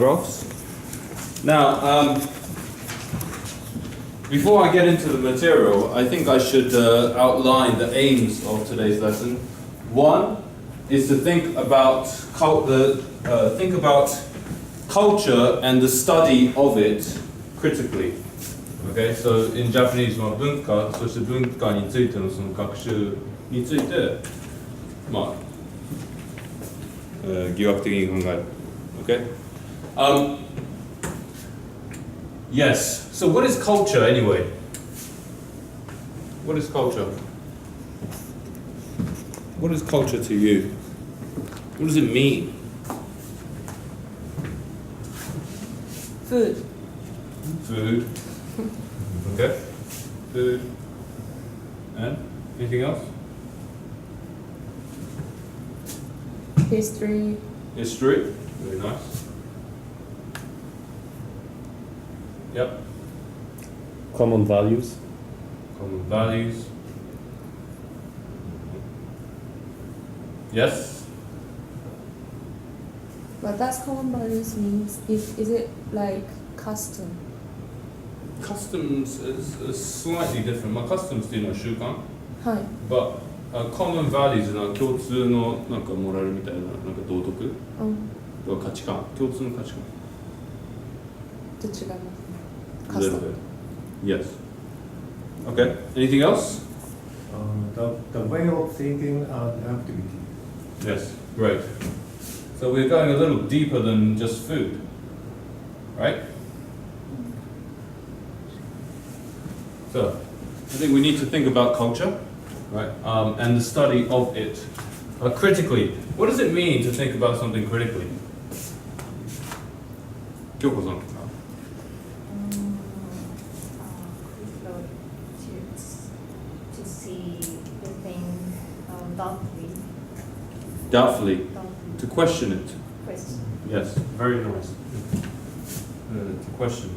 paragraphs. Now, before I get into the material, I think I should outline the aims of today's lesson. One is to think about culture and the study of it critically. Okay, so in Japanese, 文化、そして文化についてのその学習について、疑惑的に考える。Okay? Yes. So what is culture anyway? What is culture? What is culture to you? What does it mean? Food. Food. Okay. Food. And anything else? History. History. Very nice. Yep. Common values. Common values. Yes. What does common values means? Is it like custom? Customs is slightly different. Customs っていうのは習慣。はい。But common values は共通のなんかモラルみたいななんか道徳とか価値観、共通の価値観。と違いますね。A little bit. Yes. Okay. Anything else? The way of thinking and activity. Yes. Great. So we're going a little deeper than just food, right? So I think we need to think about culture, right? And the study of it critically. What does it mean to think about something critically? Kyoko-san. To see the thing doubtfully. Doubtfully. To question it. Question. Yes. Very nice. To question.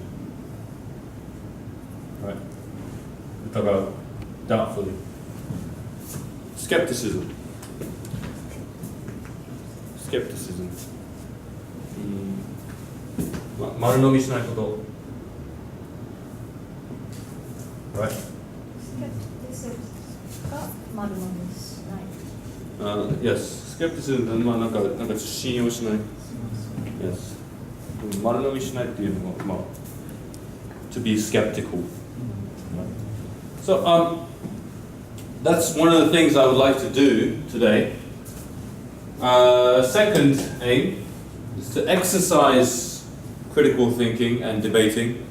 Right. Talk about doubtfully. Skepticism. Skepticism. 丸飲みしないこと。Right. Skepticism が丸飲みしない。Yes. Skepticism なんか信用しない。Yes. 丸飲みしないっていうのもto be skeptical. So that's one of the things I would like to do today. Second aim is to exercise critical thinking and debating.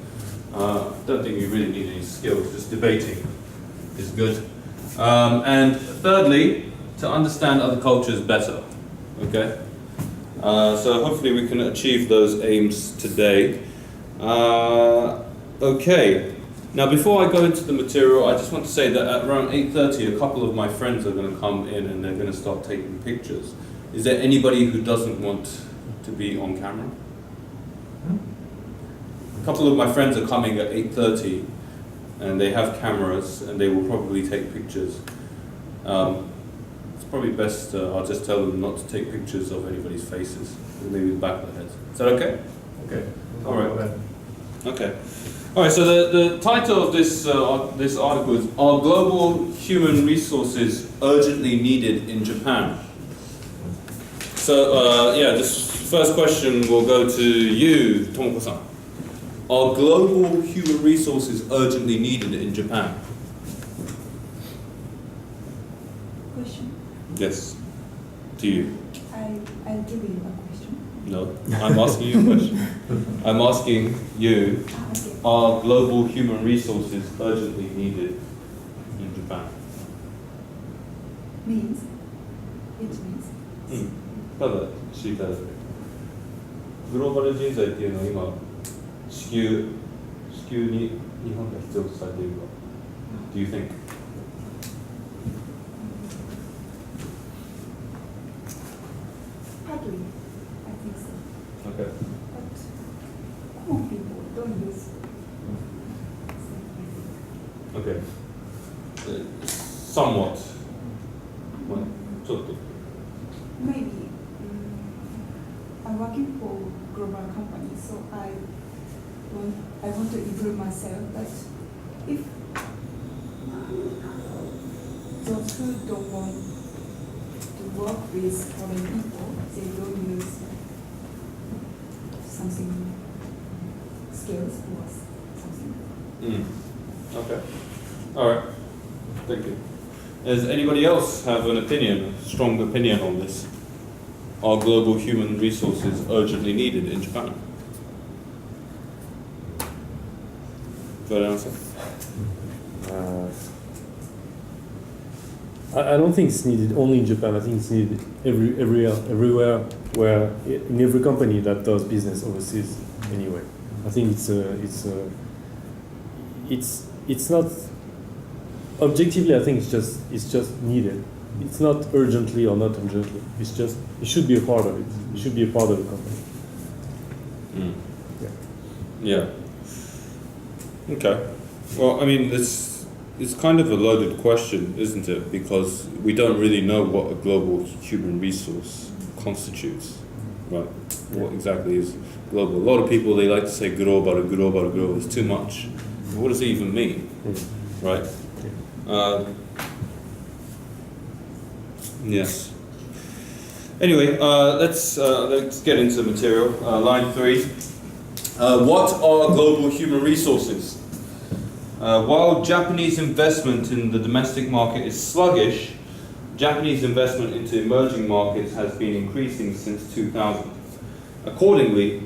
Don't think you really need any skills, just debating is good. And thirdly, to understand other cultures better. Okay? So hopefully we can achieve those aims today. Okay. Now before I go into the material, I just want to say that at around 8:30 a couple of my friends are going to come in and they're going to start taking pictures. Is there anybody who doesn't want to be on camera? A couple of my friends are coming at 8:30 and they have cameras and they will probably take pictures. It's probably best I'll just tell them not to take pictures of anybody's faces, maybe the back of the head. Is that okay? Okay. All right. Okay. All right. So the title of this article is "Are Global Human Resources Urgently Needed in Japan?" So this first question will go to you, Tomoko-san. Are global human resources urgently needed in Japan? Question? Yes. To you. I'll give you a question. No. I'm asking you a question. I'm asking you. Okay. Are global human resources urgently needed in Japan? Means? It means? ただ知りたいだけ。グローバル人材っていうのは今至急に日本が必要とされているか。Do you think? Partly, I think so. Okay. But common people don't use Okay. Somewhat. ちょっと。 maybe I'm working for global company. company, so I want to improve myself. But if those who don't want to work with foreign people, they don't use something skills or something. Okay. All right. Thank you. Does anybody else have an opinion, a strong opinion on this? Are global human resources urgently needed in Japan? Got an answer? I don't think it's needed only in Japan. I think it's needed everywhere where in every company that does business overseas. Anyway, I think it's not objectively. I think it's just needed. It's not urgently or not urgently. It's just it should be a part of it. It should be a part of the company. Yeah. Okay. Well, I mean, it's kind of a loaded question, isn't it? Because we don't really know what a global human resource constitutes, right? What exactly is global? A lot of people, they like to say global. It's too much. What does it even mean, right? Yes. Anyway, let's get into the material. Line 3. What are global human resources? While Japanese investment in the domestic market is sluggish, Japanese investment into emerging markets has been increasing since 2000. Accordingly,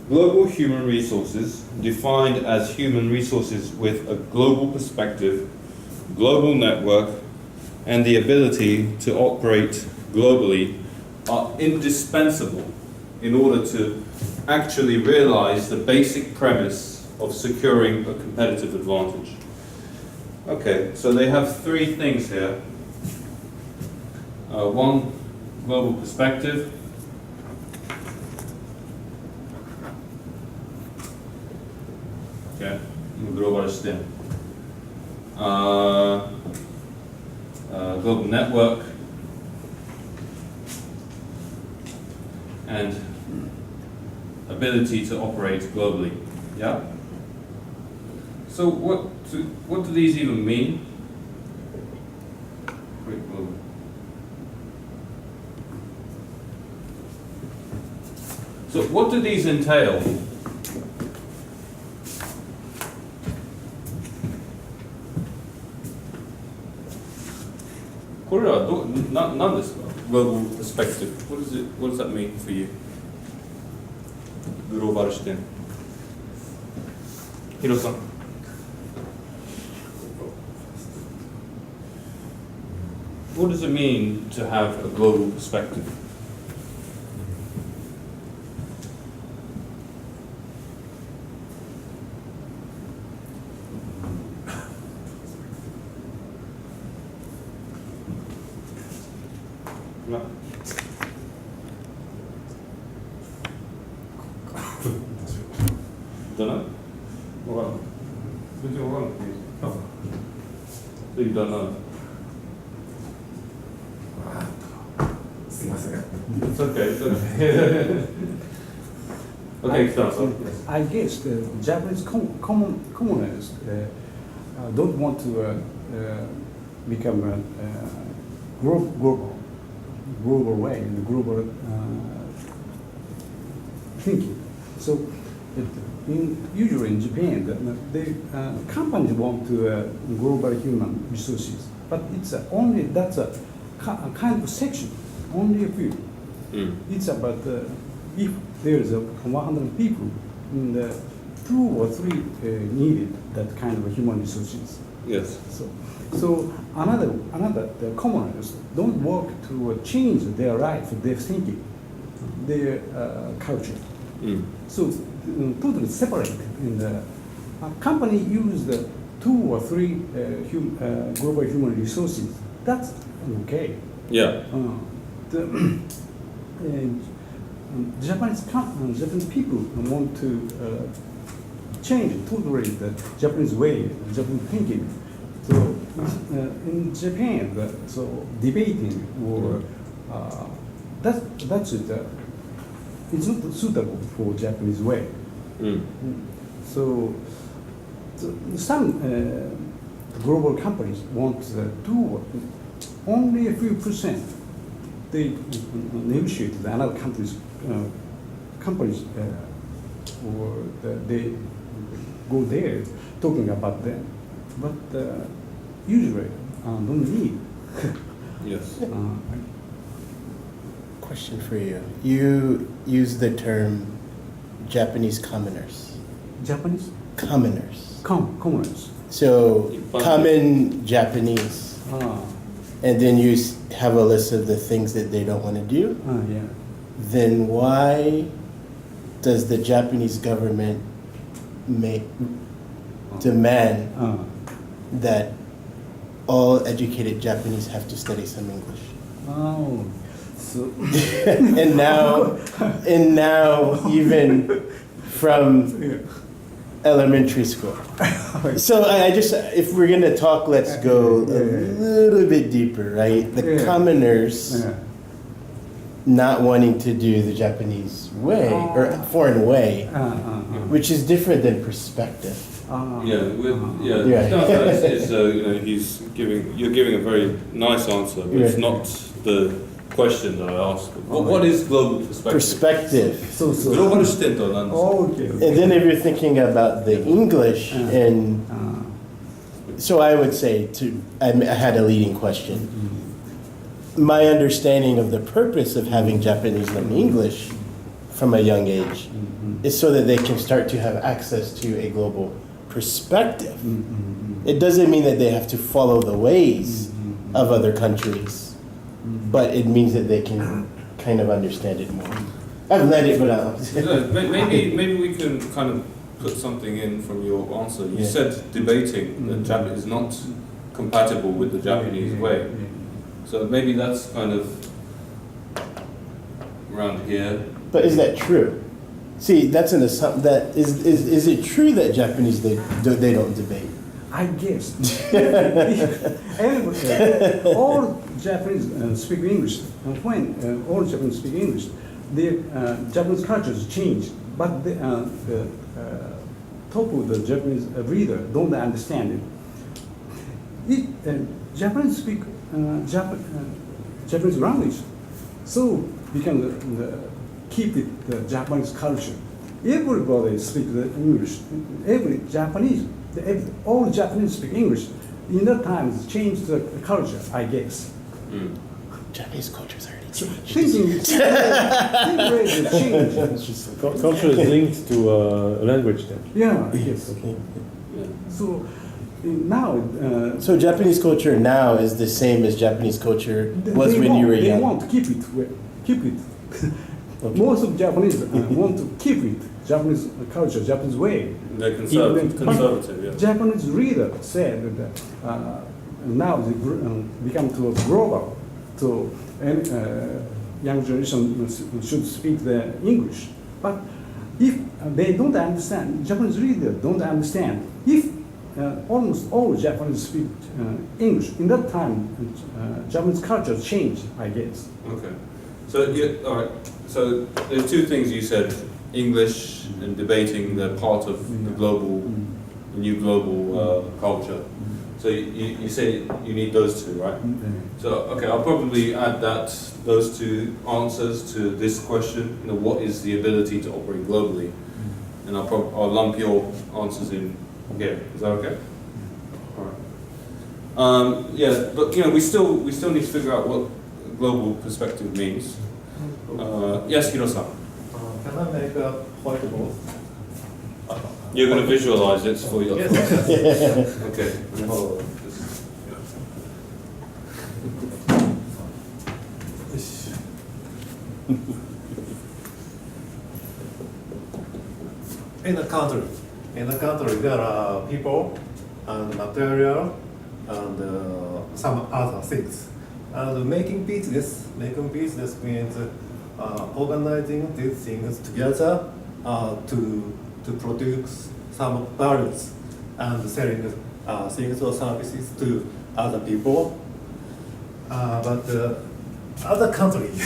global human resources, defined as human resources with a global perspective, global network, and the ability to operate globally, are indispensable in order to actually realize the basic premise of securing a competitive advantage. Okay, so they have 3 things here. One, global perspective. Okay, global視点. Global network. And ability to operate globally. Yeah? So what do these even mean? So what do these entail? Global perspective. What does that mean for you? Global 視点. Hiro-san. What does it mean to have a global perspective? No. Don't know? Well, what do you want, please? Oh. So you don't know? It's okay, it's okay. Okay, Kitano-san. I guess the Japanese commoners don't want to become a global way, and global thinking. So, usually in Japan, the companies want to global human resources, but it's only that's a kind of section, only a few. It's about if there's 100 people, and 2 or 3 needed that kind of human resources. Yes. So the commoners don't work to change their life, their thinking, their culture. So totally separate. And the company use the 2 or 3 global human resources. That's okay. Yeah. Japanese people want to change totally the Japanese way, Japanese thinking. So in Japan, so debating or that's it's not suitable for Japanese way. Mm. So some global companies want to do only a few percent. They negotiate with another companies, or they go there talking about them. But usually don't need. Yes. Question for you. You use the term Japanese commoners. Japanese Commoners. commoners. So common Japanese, and then you have a list of the things that they don't want to do. Yeah. Then why does the Japanese government demand that all educated Japanese have to study some English? Oh, so and now even from elementary school. So I just, if we're gonna talk, let's go a little bit deeper, right? The commoners not wanting to do the Japanese way or foreign way, which is different than perspective. You're giving a very nice answer, but it's not the question that I asked. What is global perspective? Perspective. So. グローバル視点とは何ですか? Okay. And then if you're thinking about the English, and so I would say I had a leading question. My understanding of the purpose of having Japanese learn English from a young age is so that they can start to have access to a global perspective. It doesn't mean that they have to follow the ways of other countries, but it means that they can kind of understand it more. I've let it go out. Maybe we can kind of put something in from your answer. You said debating that Japanese is not compatible with the Japanese way. So maybe that's kind of around here. But is that true? See, that's an assumption. That is it true that Japanese they don't debate? I guess. All Japanese speak English. When all Japanese speak English, the Japanese cultures change, but the top of the Japanese reader don't understand it. Japanese speak Japanese language, so we can keep it the Japanese culture. Everybody speaks the English. Every Japanese, all Japanese speak English. In that time, it's changed the culture, I guess. Japanese culture's already changed. Thinking change. Culture is linked to language then. Yeah, yes. Okay. So now. So Japanese culture now is the same as Japanese culture was when you were young. They want to keep it. Keep it. Okay. Most of Japanese want to keep it. Japanese culture, Japanese way. They're conservative, yeah. Japanese reader said that now they become to global. So young generation should speak the English. But if they don't understand, Japanese reader don't understand. If almost all Japanese speak English, in that time Japanese culture changed, I guess. Okay. So all right. So there are two things you said: English and debating. They're part of the global, the new global culture. So you say you need those two, right? So okay, I'll probably add those two answers to this question. You know, what is the ability to operate globally? And I'll lump your answers in here. Is that okay? All right. Yeah, but you know, we still need to figure out what global perspective means. Yes, Hiro-san. Can I make a whiteboard? You're going to visualize it for you. Yes. Okay. In a country, there are people and material and some other things. And making business means organizing these things together to produce some values and selling things or services to other people. But other countries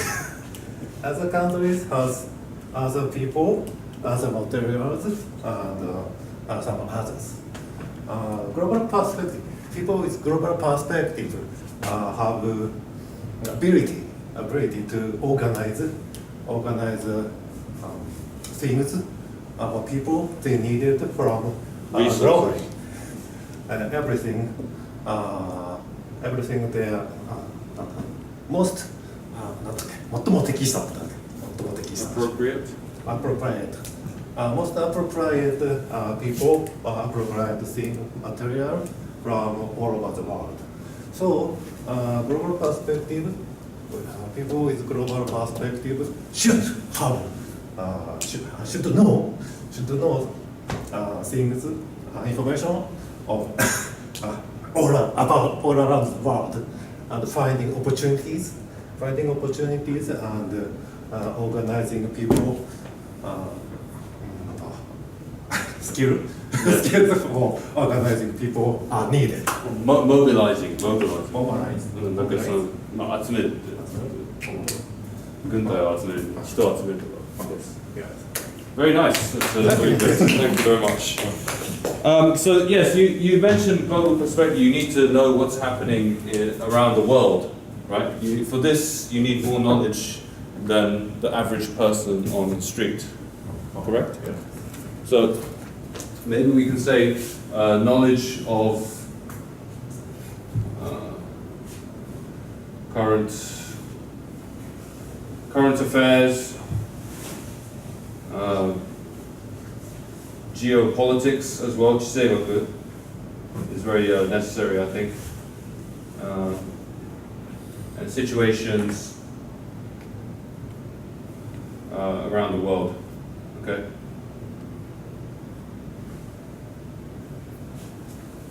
has other people, other materials, and some others. Global perspective. People with global perspective have ability to organize things or people they needed from globally. Everything they are most 最も適したんだね。最も適した。Appropriate. Appropriate. Most appropriate people or appropriate thing material from all over the world. So, global perspective, people with global perspective should have, should know things, information of all around the world, and finding opportunities and organizing people. Skills for organizing people are needed. Mobilizing. なんかその、まあ、集めるって軍隊を集める、人を集めるとか。Very nice. That's very good. Thank you very much. So yes, you mentioned global perspective. You need to know what's happening around the world, right? For this, you need more knowledge than the average person on the street. Correct? Yeah. So maybe we can say knowledge of current affairs, geopolitics as well. Chiseroku is very necessary, I think, and situations around the world. Okay.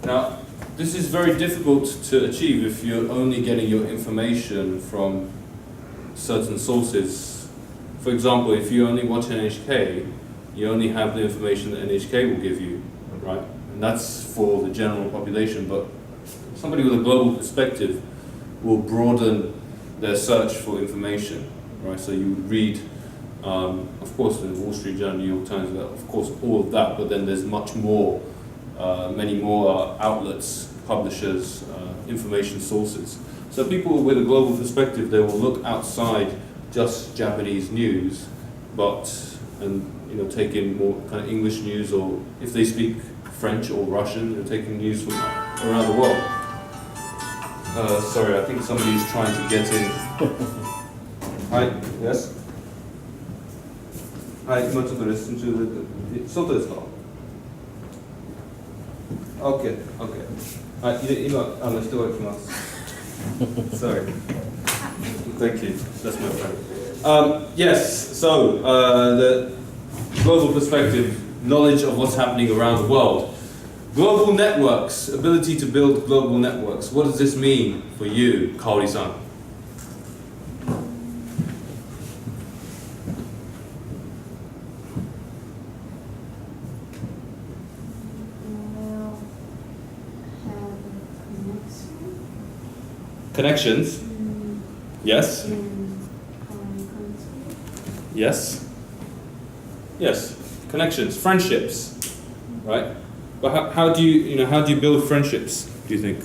Now, this is very difficult to achieve if you're only getting your information from certain sources. For example, if you only watch NHK, you only have the information that NHK will give you, right? And that's for the general population, but somebody with a global perspective will broaden their search for information, right? So you read, of course, the Wall Street Journal, New York Times, of course, all of that, but then there's much more, many more outlets, publishers, information sources. So people with a global perspective, they will look outside just Japanese news, and take in more kind of English news, or if they speak French or Russian, they're taking news from around the world. Sorry, I think somebody's trying to get in. Hi, yes? Hi, 今ちょっとレッスン中で、外ですか？ OK。はい、今人が来ます。Sorry. Thank you. That's my friend. Yes, so the global perspective, knowledge of what's happening around the world. Global networks, ability to build global networks. What does this mean for you, Kaori-san? Connections? Yes? Yes. Connections, friendships, right? But how do you build friendships, do you think?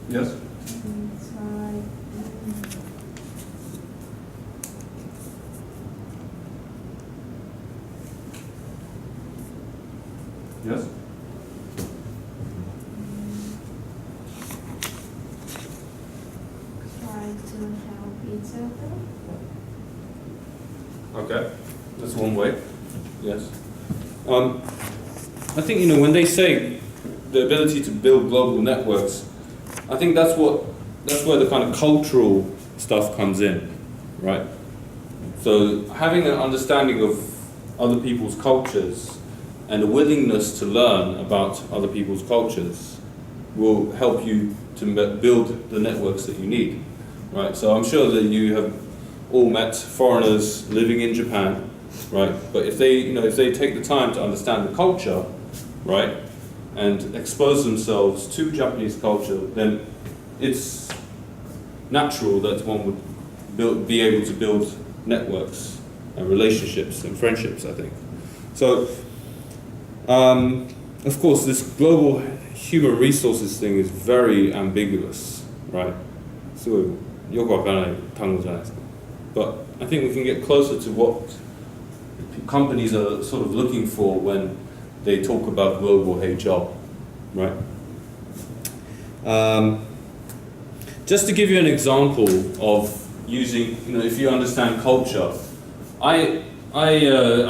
Yes? Yes? Try to help each other. Okay, that's one way. Yes. I think when they say the ability to build global networks, I think that's where the kind of cultural stuff comes in, right? So having an understanding of other people's cultures and a willingness to learn about other people's cultures will help you to build the networks that you need, right? So I'm sure that you have all met foreigners living in Japan, right? But if they take the time to understand the culture, right, and expose themselves to Japanese culture, then it's natural that one would be able to build networks and relationships and friendships, I think. So, of course, this global human resources thing is very ambiguous, right? So, but I think we can get closer to what companies are sort of looking for when they talk about global HR, right? Just to give you an example of using, if you understand culture, I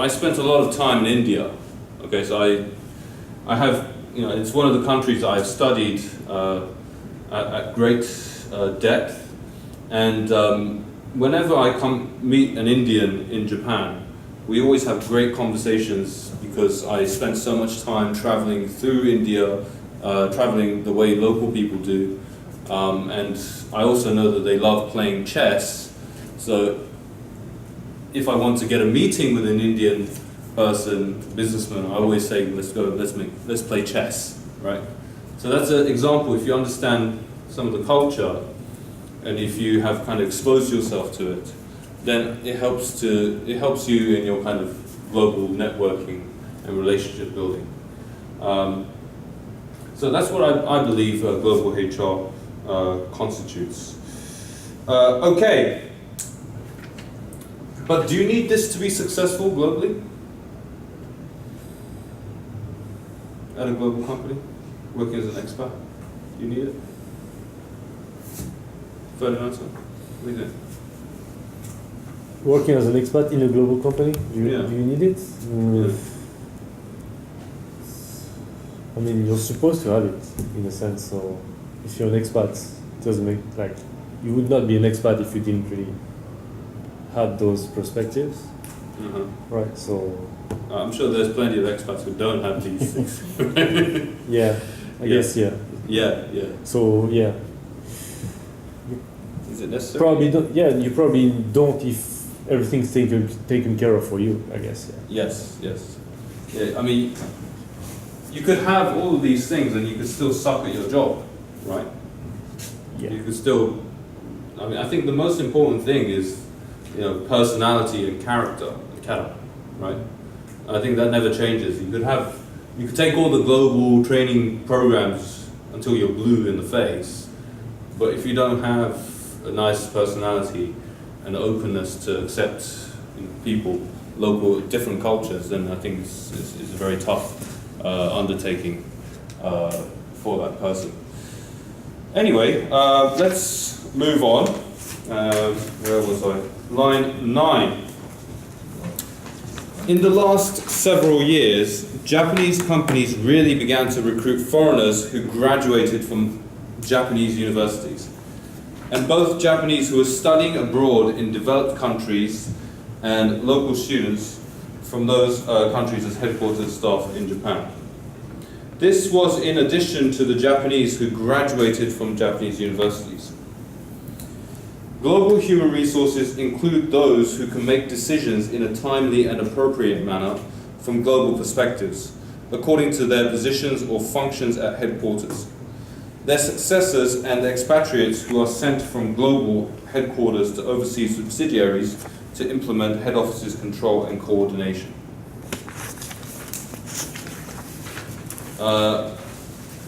spent a lot of time in India. Okay, so I have, it's one of the countries I've studied at great depth, and whenever I meet an Indian in Japan, we always have great conversations because I spent so much time traveling through India, traveling the way local people do, and I also know that they love playing chess. So if I want to get a meeting with an Indian person, businessman, I always say, let's play chess, right? So that's an example. If you understand some of the culture, and if you have kind of exposed yourself to it, then it helps you in your kind of global networking and relationship building. So that's what I believe global HR constitutes. Okay, but do you need this to be successful globally? At a global company, working as an expat, do you need it? Ferdinand, what do you think? Working as an expat in a global company, do you need it? I mean, you're supposed to have it in a sense. So, if you're an expat, it doesn't make you would not be an expat if you didn't really have those perspectives, right? So, I'm sure there's plenty of expats who don't have these things. Yeah, I guess Yeah. So yeah. Is it necessary? Probably don't. Yeah, you probably don't if everything's taken care of for you, I guess. Yeah. Yes. Yeah, I mean, you could have all of these things and you could still suck at your job, right? Yeah. You could still. I mean, I think the most important thing is, personality and character, right? I think that never changes. You could take all the global training programs until you're blue in the face, but if you don't have a nice personality and openness to accept people, local, different cultures, then I think it's a very tough undertaking for that person. Anyway, let's move on. Where was I? Line 9. In the last several years, Japanese companies really began to recruit foreigners who graduated from Japanese universities. And both Japanese who were studying abroad in developed countries and local students from those countries as headquarters staff in Japan. This was in addition to the Japanese who graduated from Japanese universities. Global human resources include those who can make decisions in a timely and appropriate manner from global perspectives, according to their positions or functions at headquarters. Their successors and expatriates who are sent from global headquarters to overseas subsidiaries to implement head office's control and coordination.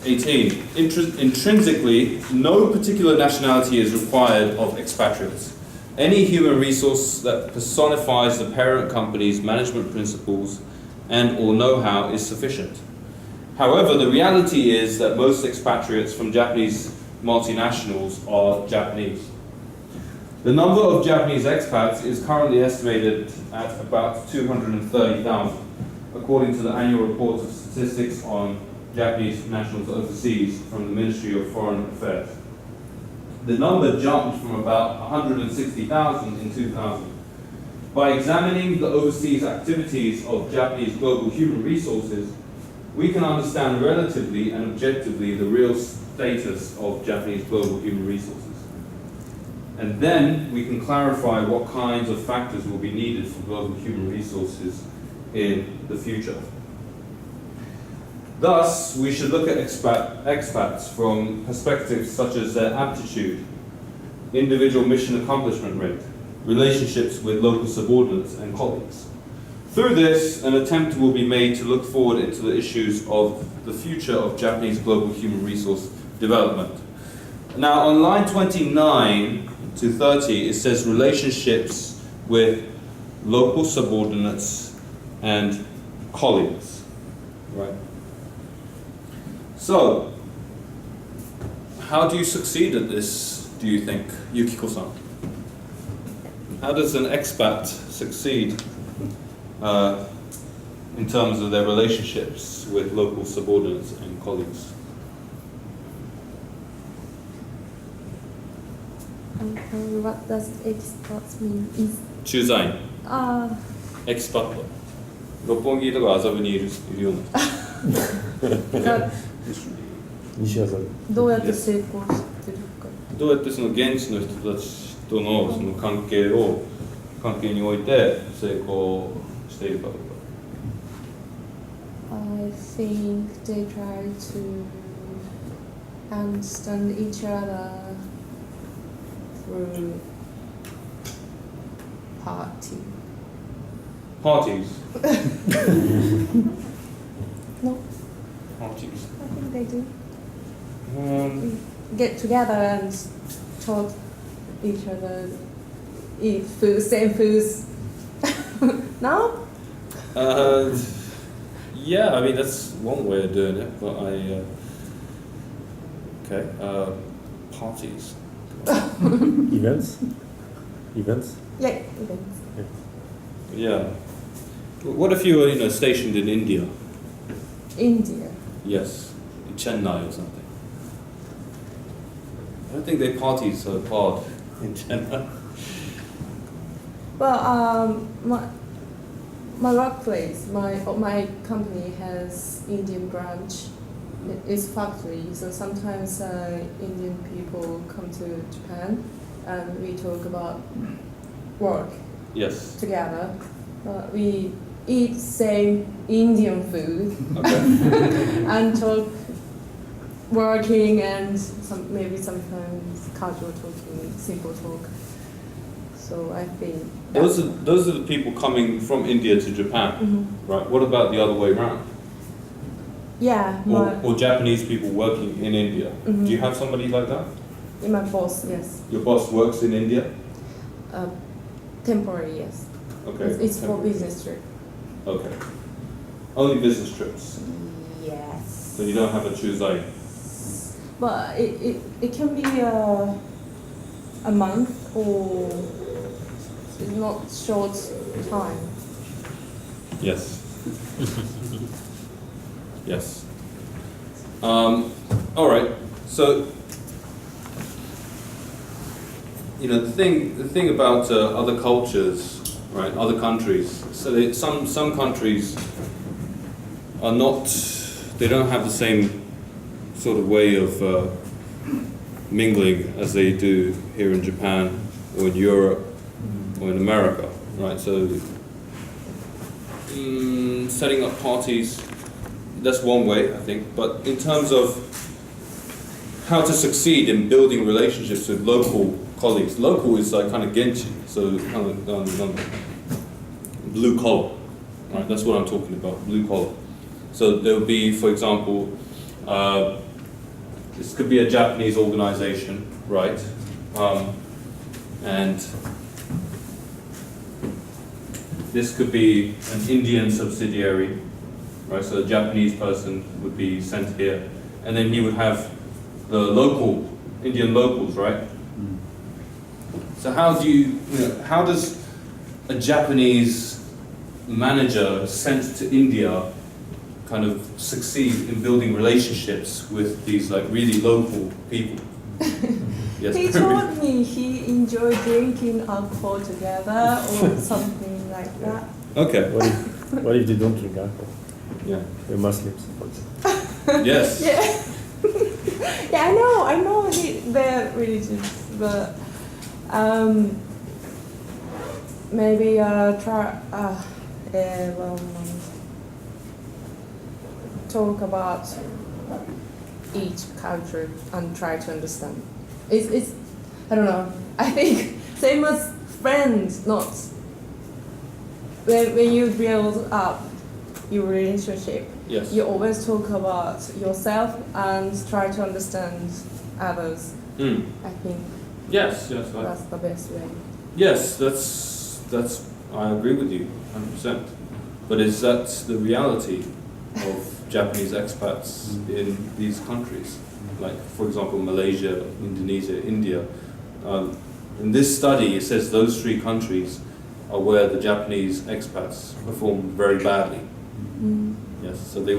18. Intrinsically, no particular nationality is required of expatriates. Any human resource that personifies the parent company's management principles and or know-how is sufficient. However, the reality is that most expatriates from Japanese multinationals are Japanese. The number of Japanese expats is currently estimated at about 230,000, according to the annual report of statistics on Japanese nationals overseas from the Ministry of Foreign Affairs. The number jumped from about 160,000 in 2000. By examining the overseas activities of Japanese global human resources, we can understand relatively and objectively the real status of Japanese global human resources. And then we can clarify what kinds of factors will be needed for global human resources in the future. Thus, we should look at expats from perspectives such as their aptitude, individual mission accomplishment rate, relationships with local subordinates and colleagues. Through this, an attempt will be made to look forward into the issues of the future of Japanese global human resource development. Now, on line 29 to 30, it says relationships with local subordinates and colleagues, right? So, how do you succeed at this, do you think, Yukiko-san? How does an expat succeed in terms of their relationships with local subordinates and colleagues? What does expat mean? Is 駐在員、 uh, エキスパット。六本木とか麻布にいるような人。が西麻布。どうやって成功してるか。どうやってその現地の人たちとのその関係において成功しているかどうか。I think they try to understand each other through party. Parties. No, Parties. I think they do. Get together and talk each other, eat food, same foods. No? Yeah, I mean that's one way of doing it, but parties. Events? Yeah, events. Yeah. What if you were, stationed in India? India. Yes, in Chennai or something. I don't think they party so hard in Chennai. Well, my workplace, my company has Indian branch. It's factory, so sometimes Indian people come to Japan, and we talk about work. Yes. Together. We eat same Indian food Okay. and talk working and maybe sometimes casual talking, simple talk. So I think Those are the people coming from India to Japan, right? What about the other way around? Yeah, Or Japanese people working in India? Do you have somebody like that? my boss, yes. Your boss works in India? Temporary, yes. Okay. It's for temporary. business trip. Okay. Only business trips. Yes. So you don't have a Chuzai. But it can be a month or not short time. Yes. Yes. All right. So, the thing about other cultures, right? Other countries. So some countries are not. They don't have the same sort of way of mingling as they do here in Japan or in Europe or in America, right? So setting up parties, that's one way, I think. But in terms of how to succeed in building relationships with local colleagues, local is like kind of genchi, so kind of blue collar, right? That's what I'm talking about, blue collar. So there will be, for example, this could be a Japanese organization, right? And this could be an Indian subsidiary, right? So a Japanese person would be sent here, and then he would have the local Indian locals, right? So how does a Japanese manager sent to India kind of succeed in building relationships with these like really local people? Yes. He told me he enjoyed drinking alcohol together or something like that. Okay. What if they don't drink alcohol? Yeah. They're Muslims, for example. Yes. Yeah. Yeah, I know their religions, but maybe talk about each culture and try to understand. It's I don't know. I think same as friends, not when you build up your relationship. Yes. You always talk about yourself and try to understand others. I think Yes, that's the best way. yes, that's I agree with you 100%. But is that the reality of Japanese expats in these countries? Like, for example, Malaysia, Indonesia, India. In this study, it says those 3 countries are where the Japanese expats performed very badly. Yes, so they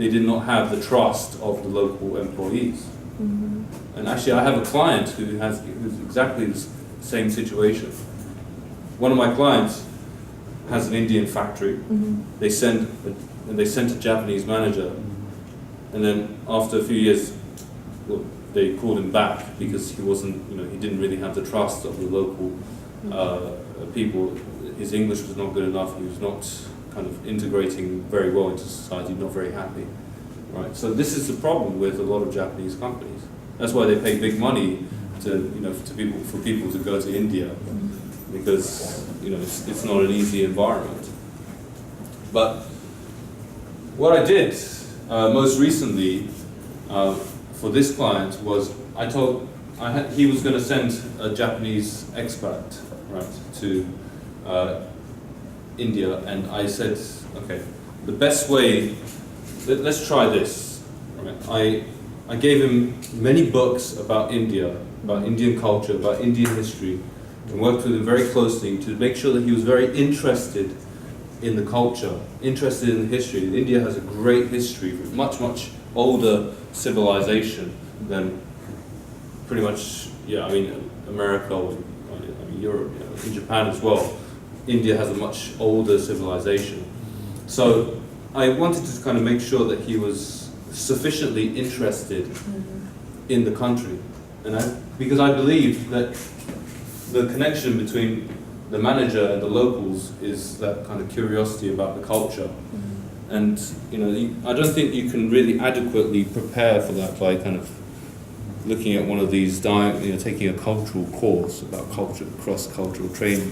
did not have the trust of the local employees. And actually, I have a client who's exactly the same situation. One of my clients has an Indian factory. They sent a Japanese manager, and then after a few years, they called him back because he didn't really have the trust of the local people. His English was not good enough. He was not kind of integrating very well into society, not very happy. Right. So this is the problem with a lot of Japanese companies. That's why they pay big money for people to go to India, because it's not an easy environment. But what I did most recently for this client was he was going to send a Japanese expat, right, to India, and I said, okay, the best way, let's try this. Right? I gave him many books about India, about Indian culture, about Indian history, and worked with him very closely to make sure that he was very interested in the culture, interested in the history. India has a great history, much, much older civilization than pretty much, America, or Europe, in Japan as well. India has a much older civilization. So I wanted to kind of make sure that he was sufficiently interested in the country. Because I believe that the connection between the manager and the locals is that kind of curiosity about the culture. And I don't think you can really adequately prepare for that by kind of looking at one of these, taking a cultural course about culture, cross-cultural training.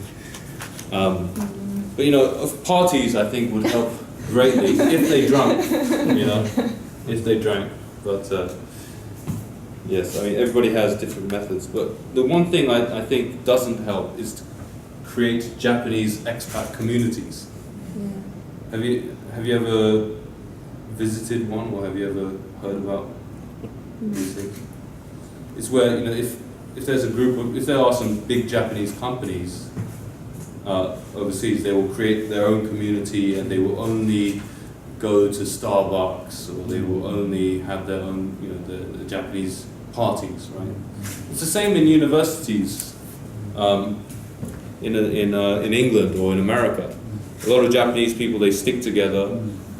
But parties I think would help greatly if they drank, if they drank. But yes, everybody has different methods. But the one thing I think doesn't help is to create Japanese expat communities. Yeah. Have you ever visited one, or have you ever heard about these things? It's where if there are some big Japanese companies overseas, they will create their own community, and they will only go to Starbucks, or they will only have their own, the Japanese parties, right? It's the same in universities in England or in America. A lot of Japanese people, they stick together,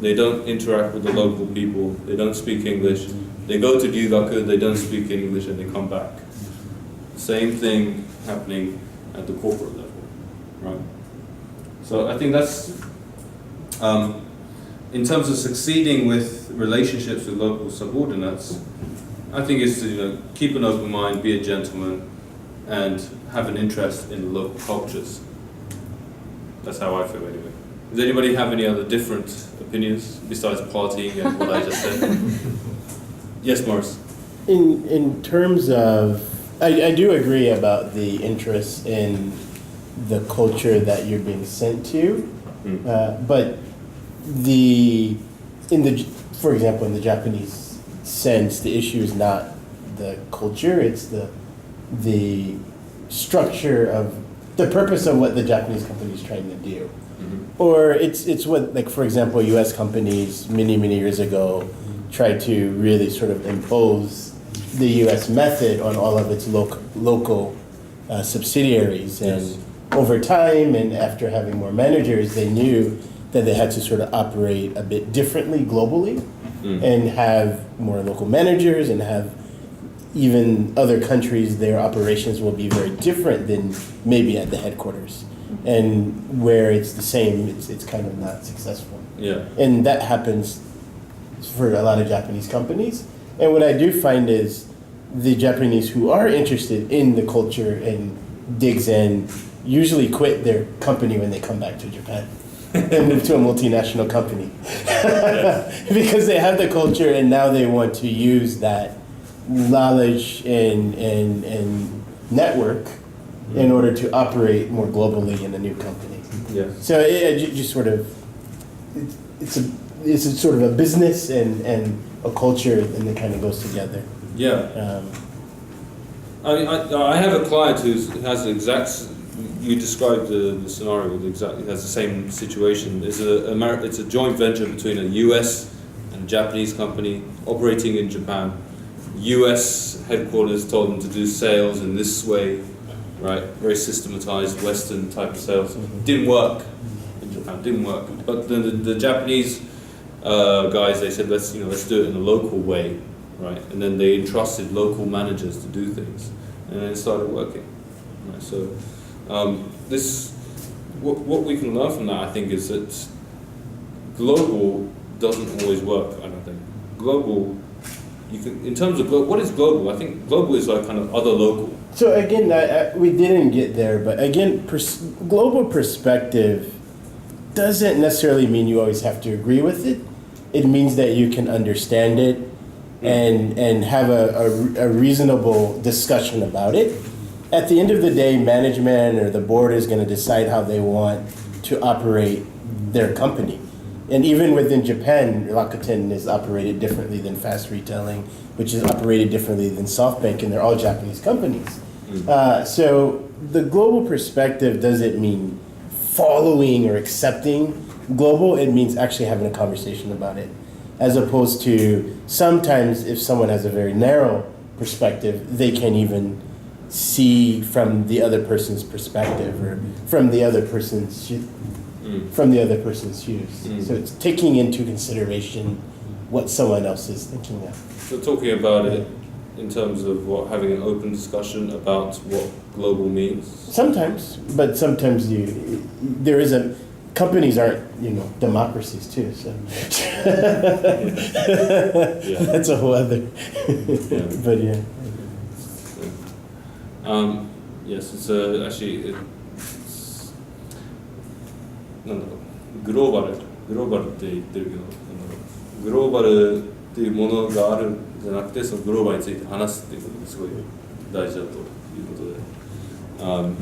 they don't interact with the local people, they don't speak English, they go to Gyugaku, they don't speak English, and they come back. Same thing happening at the corporate level, right? So I think that's, in terms of succeeding with relationships with local subordinates, I think it's to keep an open mind, be a gentleman, and have an interest in the local cultures. That's how I feel anyway. Does anybody have any other different opinions besides partying and what I just said? Yes, Morris. In terms of, I do agree about the interest in the culture that you're being sent to, but for example, in the Japanese sense, the issue is not the culture; it's the structure of the purpose of what the Japanese company is trying to do. Or it's what, like, for example, U.S. companies many years ago tried to really sort of impose the U.S. method on all of its local subsidiaries. And over time, and after having more managers, they knew that they had to sort of operate a bit differently globally and have more local managers and have even other countries, their operations will be very different than maybe at the headquarters. And where it's the same, it's kind of not successful. Yeah. And that happens for a lot of Japanese companies. And what I do find is the Japanese who are interested in the culture and digs in usually quit their company when they come back to Japan and move to a multinational company. Because they have the culture and now they want to use that knowledge and network in order to operate more globally in a new company. Yeah. So it just sort of, it's a sort of a business and a culture, and it kind of goes together. Yeah. I have a client who has the exact. You described the scenario with exactly has the same situation. It's a joint venture between a U.S. and Japanese company operating in Japan. U.S. headquarters told them to do sales in this way, right? Very systematized Western type of sales. Didn't work in Japan. Didn't work. But then the Japanese guys, they said let's do it in a local way, right? And then they entrusted local managers to do things, and then it started working. Right? So what we can learn from that, I think, is that global doesn't always work. I don't think global. In terms of what is global, I think global is like kind of other local. So again, we didn't get there, but again, global perspective doesn't necessarily mean you always have to agree with it. It means that you can understand it and have a reasonable discussion about it. At the end of the day, management or the board is going to decide how they want to operate their company. And even within Japan, Rakuten is operated differently than Fast Retailing, which is operated differently than SoftBank, and they're all Japanese companies. So the global perspective doesn't mean following or accepting global. It means actually having a conversation about it, as opposed to sometimes if someone has a very narrow perspective, they can't even see from the other person's perspective or from the other person's shoes. So it's taking into consideration what someone else is thinking of. So talking about it in terms of having an open discussion about what global means. Sometimes, but sometimes companies aren't democracies too. So that's a whole other. But yeah. Yes, it's actually. なんだろう、グローバルって言ってるけど、グローバルっていうものがあるんじゃなくて、そのグローバルについて話すっていうことがすごい大事だということで、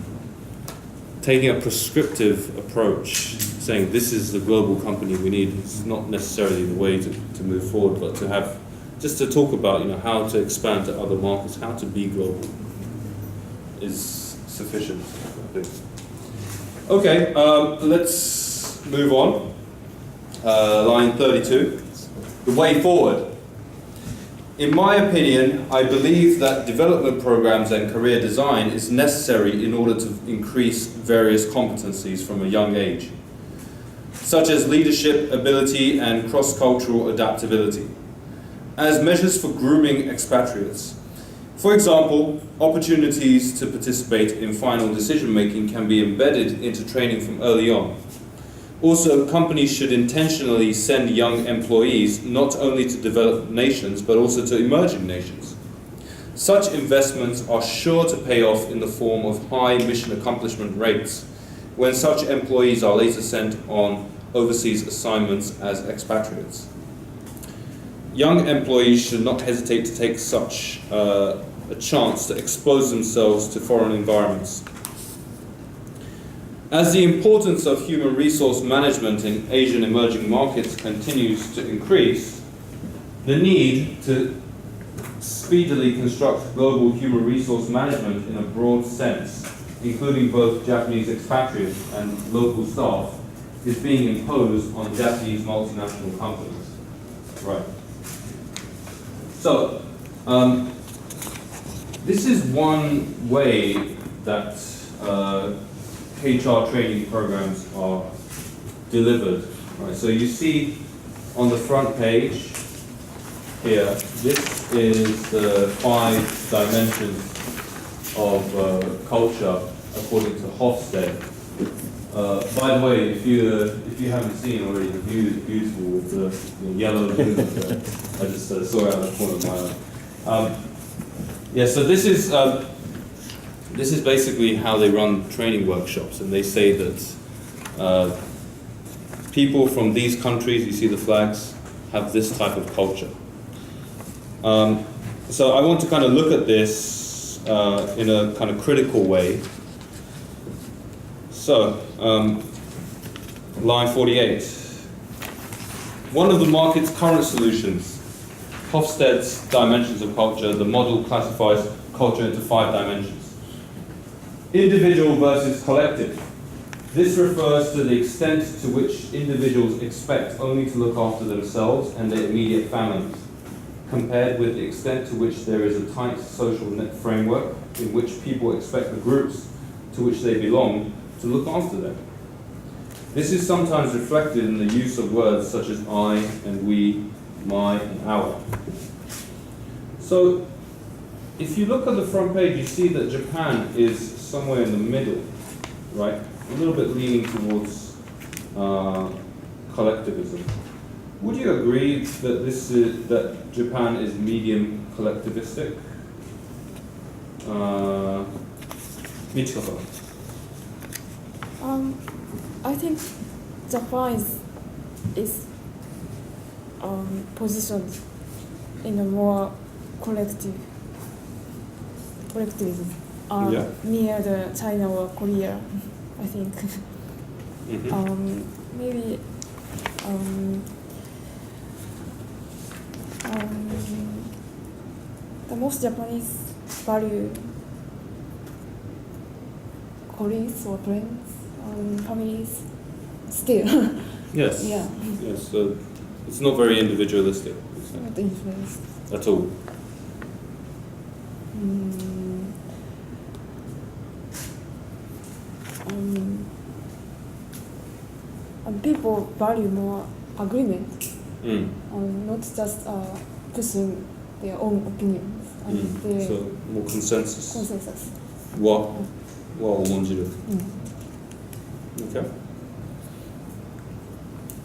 taking a prescriptive approach, saying this is the global company we need, is not necessarily the way to move forward, but to have just to talk about how to expand to other markets, how to be global, is sufficient, I think. Okay, let's move on. Line 32. The way forward. In my opinion, I believe that development programs and career design is necessary in order to increase various competencies from a young age, such as leadership, ability, and cross-cultural adaptability, as measures for grooming expatriates. For example, opportunities to participate in final decision-making can be embedded into training from early on. Also, companies should intentionally send young employees not only to developed nations, but also to emerging nations. Such investments are sure to pay off in the form of high mission accomplishment rates when such employees are later sent on overseas assignments as expatriates. Young employees should not hesitate to take such a chance to expose themselves to foreign environments. As the importance of human resource management in Asian emerging markets continues to increase, the need to speedily construct global human resource management in a broad sense, including both Japanese expatriates and local staff, is being imposed on Japanese multinational companies. Right. So, this is one way that HR training programs are delivered. Right? So you see on the front page, here. This is the 5 dimensions of culture according to Hofstede. By the way, if you haven't seen already, the view is beautiful with the yellow lagoon. I just saw it out of the corner of my eye. Yeah, so this is basically how they run training workshops, and they say that people from these countries, you see the flags, have this type of culture. So I want to kind of look at this in a kind of critical way. So, line 48. One of the market's current solutions, Hofstede's dimensions of culture, the model classifies culture into 5 dimensions. Individual versus collective. This refers to the extent to which individuals expect only to look after themselves and their immediate families, compared with the extent to which there is a tight social net framework in which people expect the groups to which they belong to look after them. This is sometimes reflected in the use of words such as I and we, my and our. So, if you look at the front page, you see that Japan is somewhere in the middle, right? A little bit leaning towards collectivism. Would you agree that that Japan is medium collectivistic? Michiko-san. I think Japan is positioned in a more collectivism Yeah. near the China or Korea, I think. Mm-hmm. Maybe the most Japanese value colleagues or friends, families, still. Yes. Yeah. Yes. So it's not very individualistic. Not influenced. At all. And people value more agreement, Mm. not just pushing their own opinions and their So more consensus. consensus. は重んじる。Okay.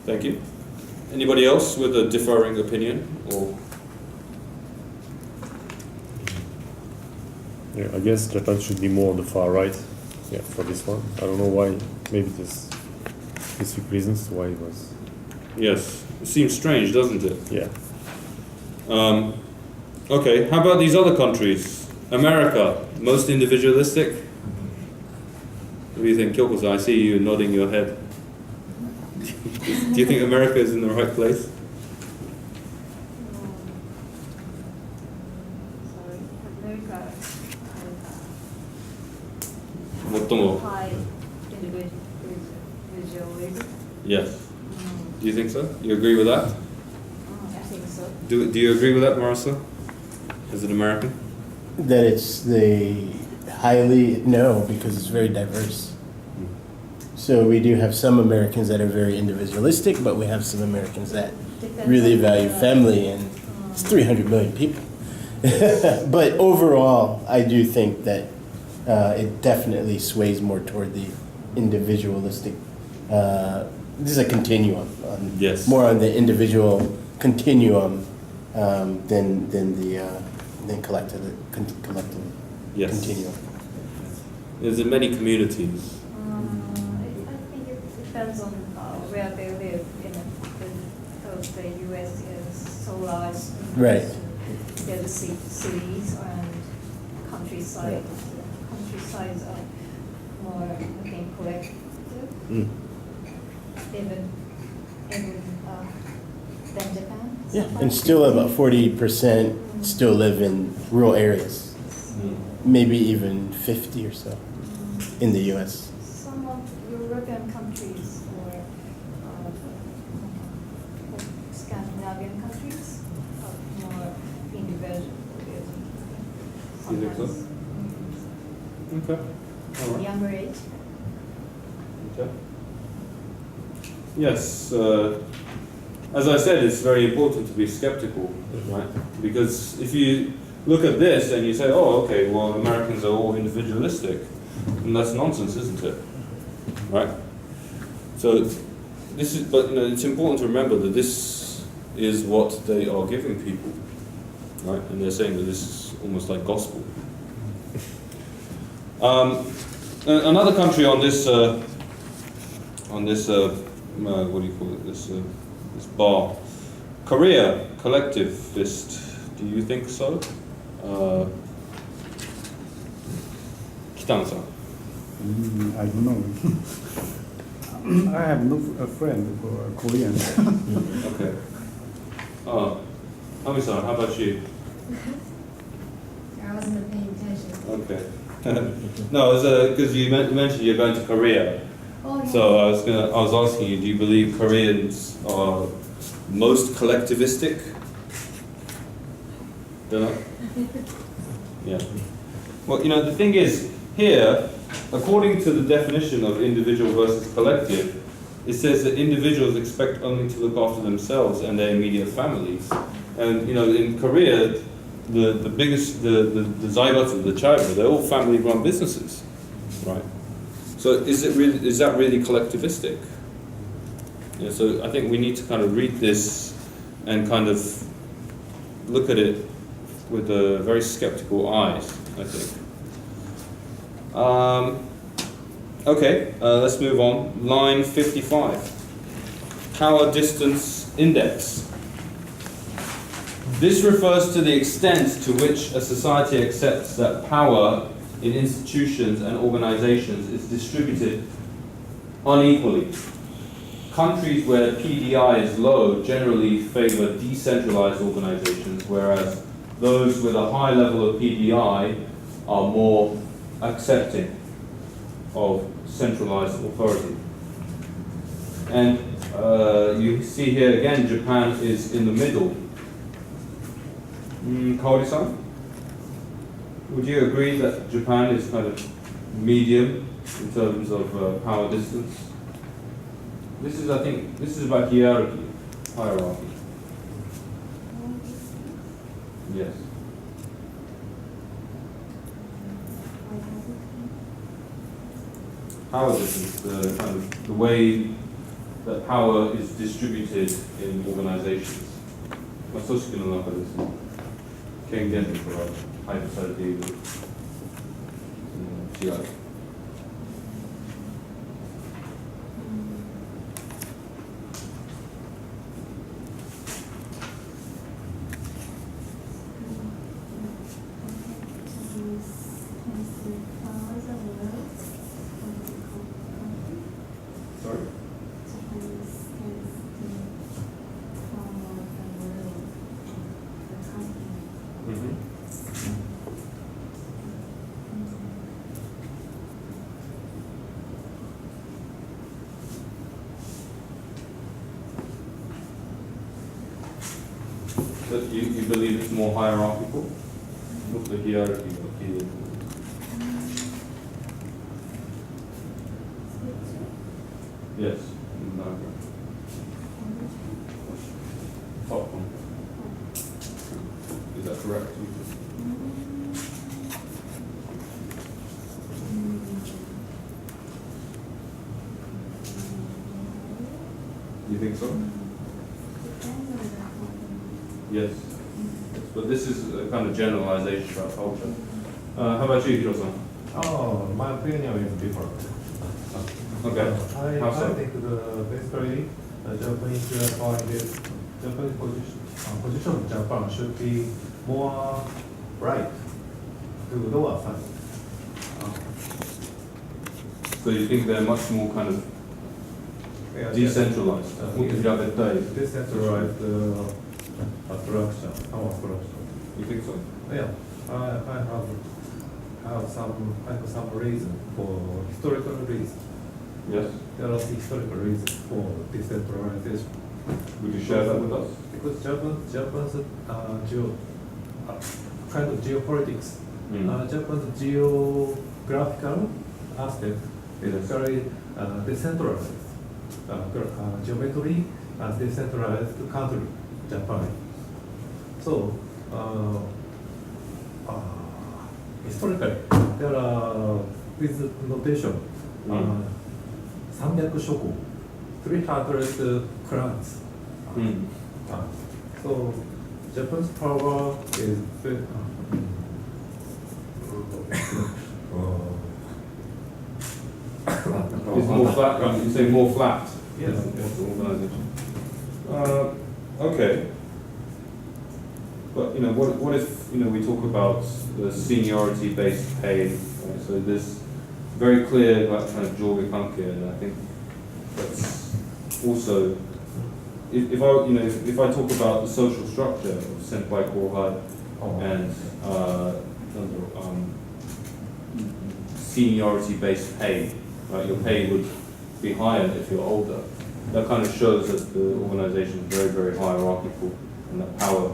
Thank you. Anybody else with a differing opinion or? Yeah, I guess Japan should be more on the far right. Yeah, for this one. I don't know why. Maybe there's specific reasons why it was. Yes. It seems strange, doesn't it? Yeah. Okay. How about these other countries? America, most individualistic. What do you think, Kyoko-san? I see you nodding your head. Do you think America is in the right place? Sorry, America Mottomo. high individualism. Yes. Do you think so? You agree with that? I think so. Do you agree with that, Marissa? As an American? That it's the highly, no, because it's very diverse. So we do have some Americans that are very individualistic, but we have some Americans that Depends really on the- value family, and it's 300 million people. But overall, I do think that it definitely sways more toward the individualistic. This is a continuum. Yes. More on the individual continuum than collective Yes. continuum. There's in many communities. I think it depends on where they live. Because the U.S. is so large. Right. There's cities and countryside. Countrysides are more, I think, collective. Mm. Even than Japan. Yeah, and still about 40% still live in rural areas. Maybe even 50 or so in the U.S. Some of European countries or Scandinavian countries are more individualism. You think so? Sometimes, Okay. All right. younger age. Okay. Yes. as I said, it's very important to be skeptical, right? Because if you look at this and you say, oh, okay, well, Americans are all individualistic, and that's nonsense, isn't it? Right? So this is, but you know, it's important to remember that this is what they are giving people, right? And they're saying that this is almost like gospel. Another country on this, what do you call it? This bar, Korea, collectivist. Do you think so? Kitano-san. I don't know. I have no friend for Korean. Okay. Ami-san, how about you? I wasn't paying attention. Okay. No, because you mentioned you're going to Korea. Oh, yeah. So I was asking you, do you believe Koreans are most collectivistic? Don't know? Yeah. Well, you know, the thing is, here, according to the definition of individual versus collective, it says that individuals expect only to look after themselves and their immediate families. And, you know, in Korea, the biggest, the zygotes of the Chaiba, they're all family-run businesses, right? So is that really collectivistic? Yeah, so I think we need to kind of read this and kind of look at it with a very skeptical eyes, I think. Okay, let's move on. Line 55. Power distance index. This refers to the extent to which a society accepts that power in institutions and organizations is distributed unequally. Countries where PDI is low generally favor decentralized organizations, whereas those with a high level of PDI are more accepting of centralized authority. And you see here again, Japan is in the middle. Kaori-san, would you agree that Japan is kind of medium in terms of power distance? This is, I think, this is about hierarchy. Yes. Power distance, the kind of the way that power is distributed in organizations. まあ組織の中ですね。権限とか配布されている違い。But you believe it's more hierarchical? What's the hierarchy of here? Yes. No. Top one. Is that correct? You think so? Yes. But this is a kind of generalization about culture. How about you, Hiro-san? Oh, my opinion is different. Okay. How so? I think basically the Japanese position of Japan should be more right to lower side. So you think they're much more kind of decentralized? Decentralized structure, our structure. You think so? Yeah, I have some reason for historical reason. Yes. There are historical reasons for decentralization. Would you share that with us? Because Japan's kind of geopolitics, Japan's geographical aspect is very decentralized. Geometry a decentralized country, Japan. So, historically, there are, with notation, 300諸国、300 clans. So, Japan's power is It's more flat, right? You say more flat. yes, What's the organisation? Okay. But what if we talk about the seniority-based pay? Right? So there's very clear that kind of Jorge Kanke, and I think that's also if I talk about the social structure of Senpai Kohai and seniority-based pay, right? Your pay would be higher if you're older. That kind of shows that the organisation is very, very hierarchical and that power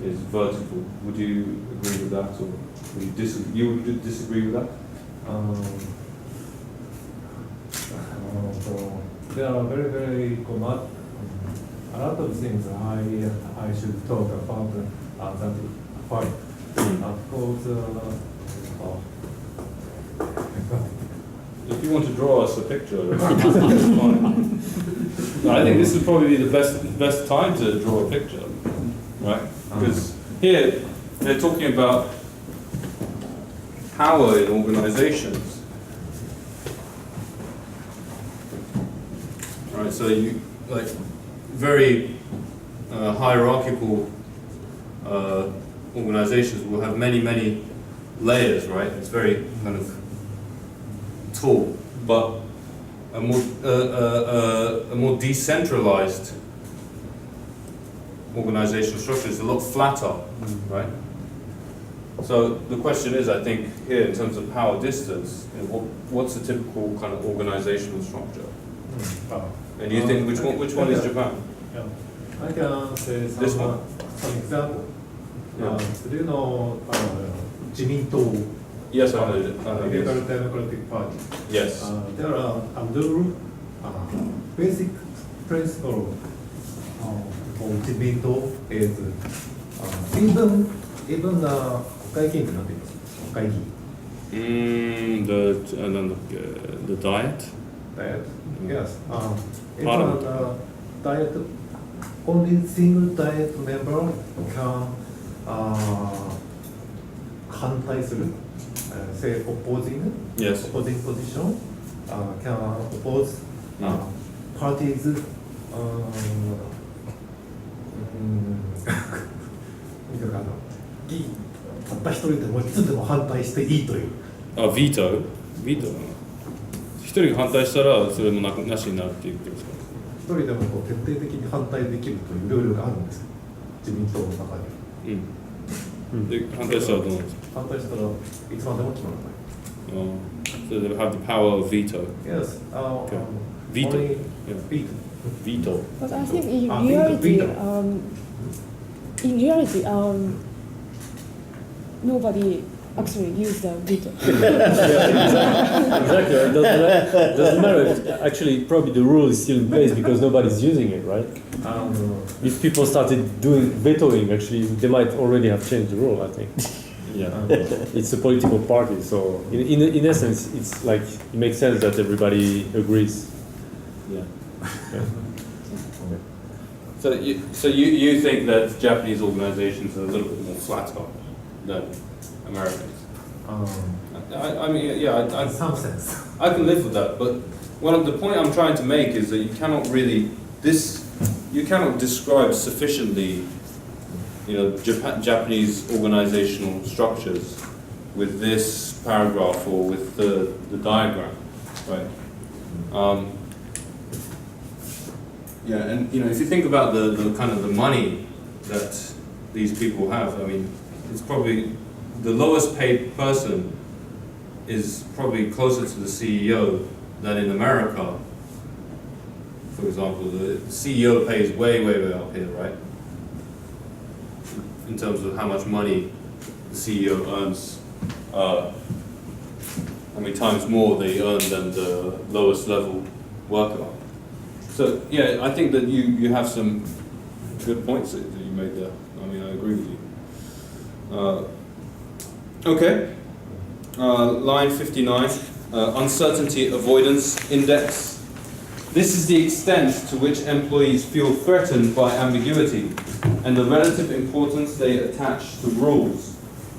is vertical. Would you agree with that, or would you disagree with that? So there are very, very common, a lot of things I should talk about that point. Of course, If you want to draw us a picture, it's fine. No, I think this would probably be the best time to draw a picture, right? Because here they're talking about power in organizations. Right, so you like very hierarchical organizations will have many layers, right? It's very kind of tall, but a more decentralized organizational structure is a lot flatter, right? So the question is, I think, here in terms of power distance, what's the typical kind of organizational structure? And you think which one is Japan? Yeah. I can say This one. some example. Yeah. Do you know 自民党? Yes, I know it. Liberal Democratic Party. Yes. There are under basic principle of 自民党 is even 国会議員ってなっています国会議員 The diet? diet yes Parliament. Diet only single diet member can 反対する say opposing Yes. opposing position can oppose parties 議員たった一人でもいつでも反対していいというVeto? Veto? 一人が反対したらそれもなしになるっていうことですか？一人でもこう徹底的に反対できるというルールがあるんですよ自民党の中にで反対したらどうなんですか？反対したらいつまでも決まらない So they have the power of veto. Yes Okay. Veto. only Yeah. veto But I think in veto. reality, nobody actually used the veto. Exactly. It doesn't matter. Actually, probably the rule is still in place because nobody's using it, right? If people started vetoing, actually, they might already have changed the rule. I think. Yeah. It's a political party, so in essence, it's like it makes sense that everybody agrees. Yeah. So you think that Japanese organizations are a little bit more flatter than Americans? I mean, yeah, in some sense I can live with that, but the point I'm trying to make is that you cannot describe sufficiently, Japanese organizational structures with this paragraph or with the diagram, right? Yeah, and if you think about the kind of the money that these people have, I mean, it's probably the lowest paid person is probably closer to the CEO than in America. For example, the CEO pays way up here, right? In terms of how much money the CEO earns, how many times more they earn than the lowest level worker. So yeah, I think that you have some good points that you made there. I mean, I agree with you. Okay. Line 59, uncertainty avoidance index. This is the extent to which employees feel threatened by ambiguity and the relative importance they attach to rules,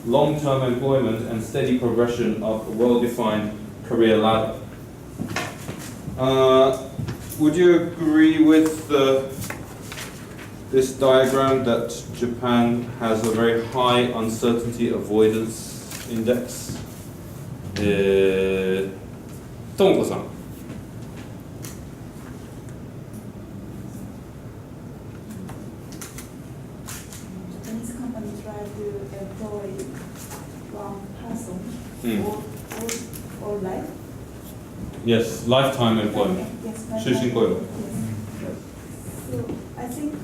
long-term employment and steady progression of a well-defined career ladder. Would you agree with this diagram that Japan has a very high uncertainty avoidance index? Tomoko-san. Japanese company try to employ one person or life. Yes, lifetime employment. Yes, Shushin koyo. Yes. So I think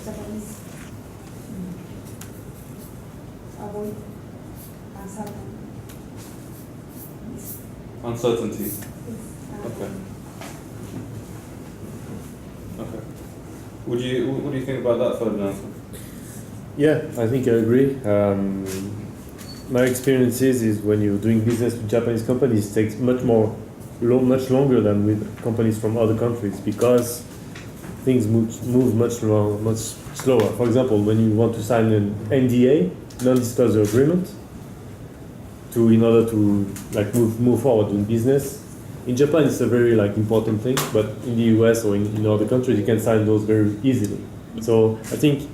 Japanese avoid Uncertainty. Yes. Okay. Okay. What do you think about that, Ferdinand? Yeah, I think I agree. My experience is when you're doing business with Japanese companies, it takes much longer than with companies from other countries because things move much slower. For example, when you want to sign an NDA, non-disclosure agreement, in order to move forward in business. In Japan, it's a very important thing, but in the US or in other countries, you can sign those very easily. So I think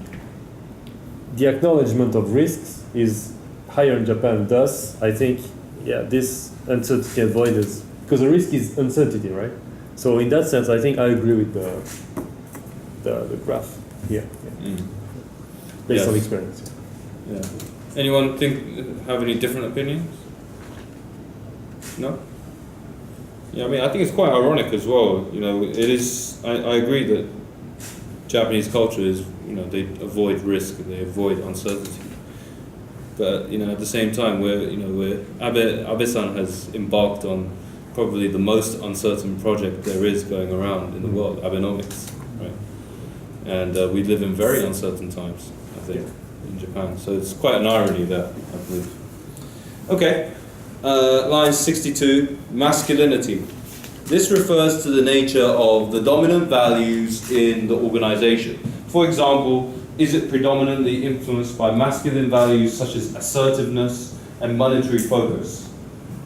the acknowledgement of risks is higher in Japan. Thus, I think, this uncertainty avoidance, because the risk is uncertainty, right? So in that sense, I think I agree with the graph here, based on experience. Yeah. Anyone have any different opinions? No? Yeah, I mean, I think it's quite ironic as well. It is. I agree that Japanese culture is, they avoid risk and they avoid uncertainty. But at the same time, Abe-san has embarked on probably the most uncertain project there is going around in the world, Abenomics, right? And we live in very uncertain times, I think, in Japan. So it's quite an irony there, I believe. Okay, line 62, masculinity. This refers to the nature of the dominant values in the organization. For example, is it predominantly influenced by masculine values such as assertiveness and monetary focus,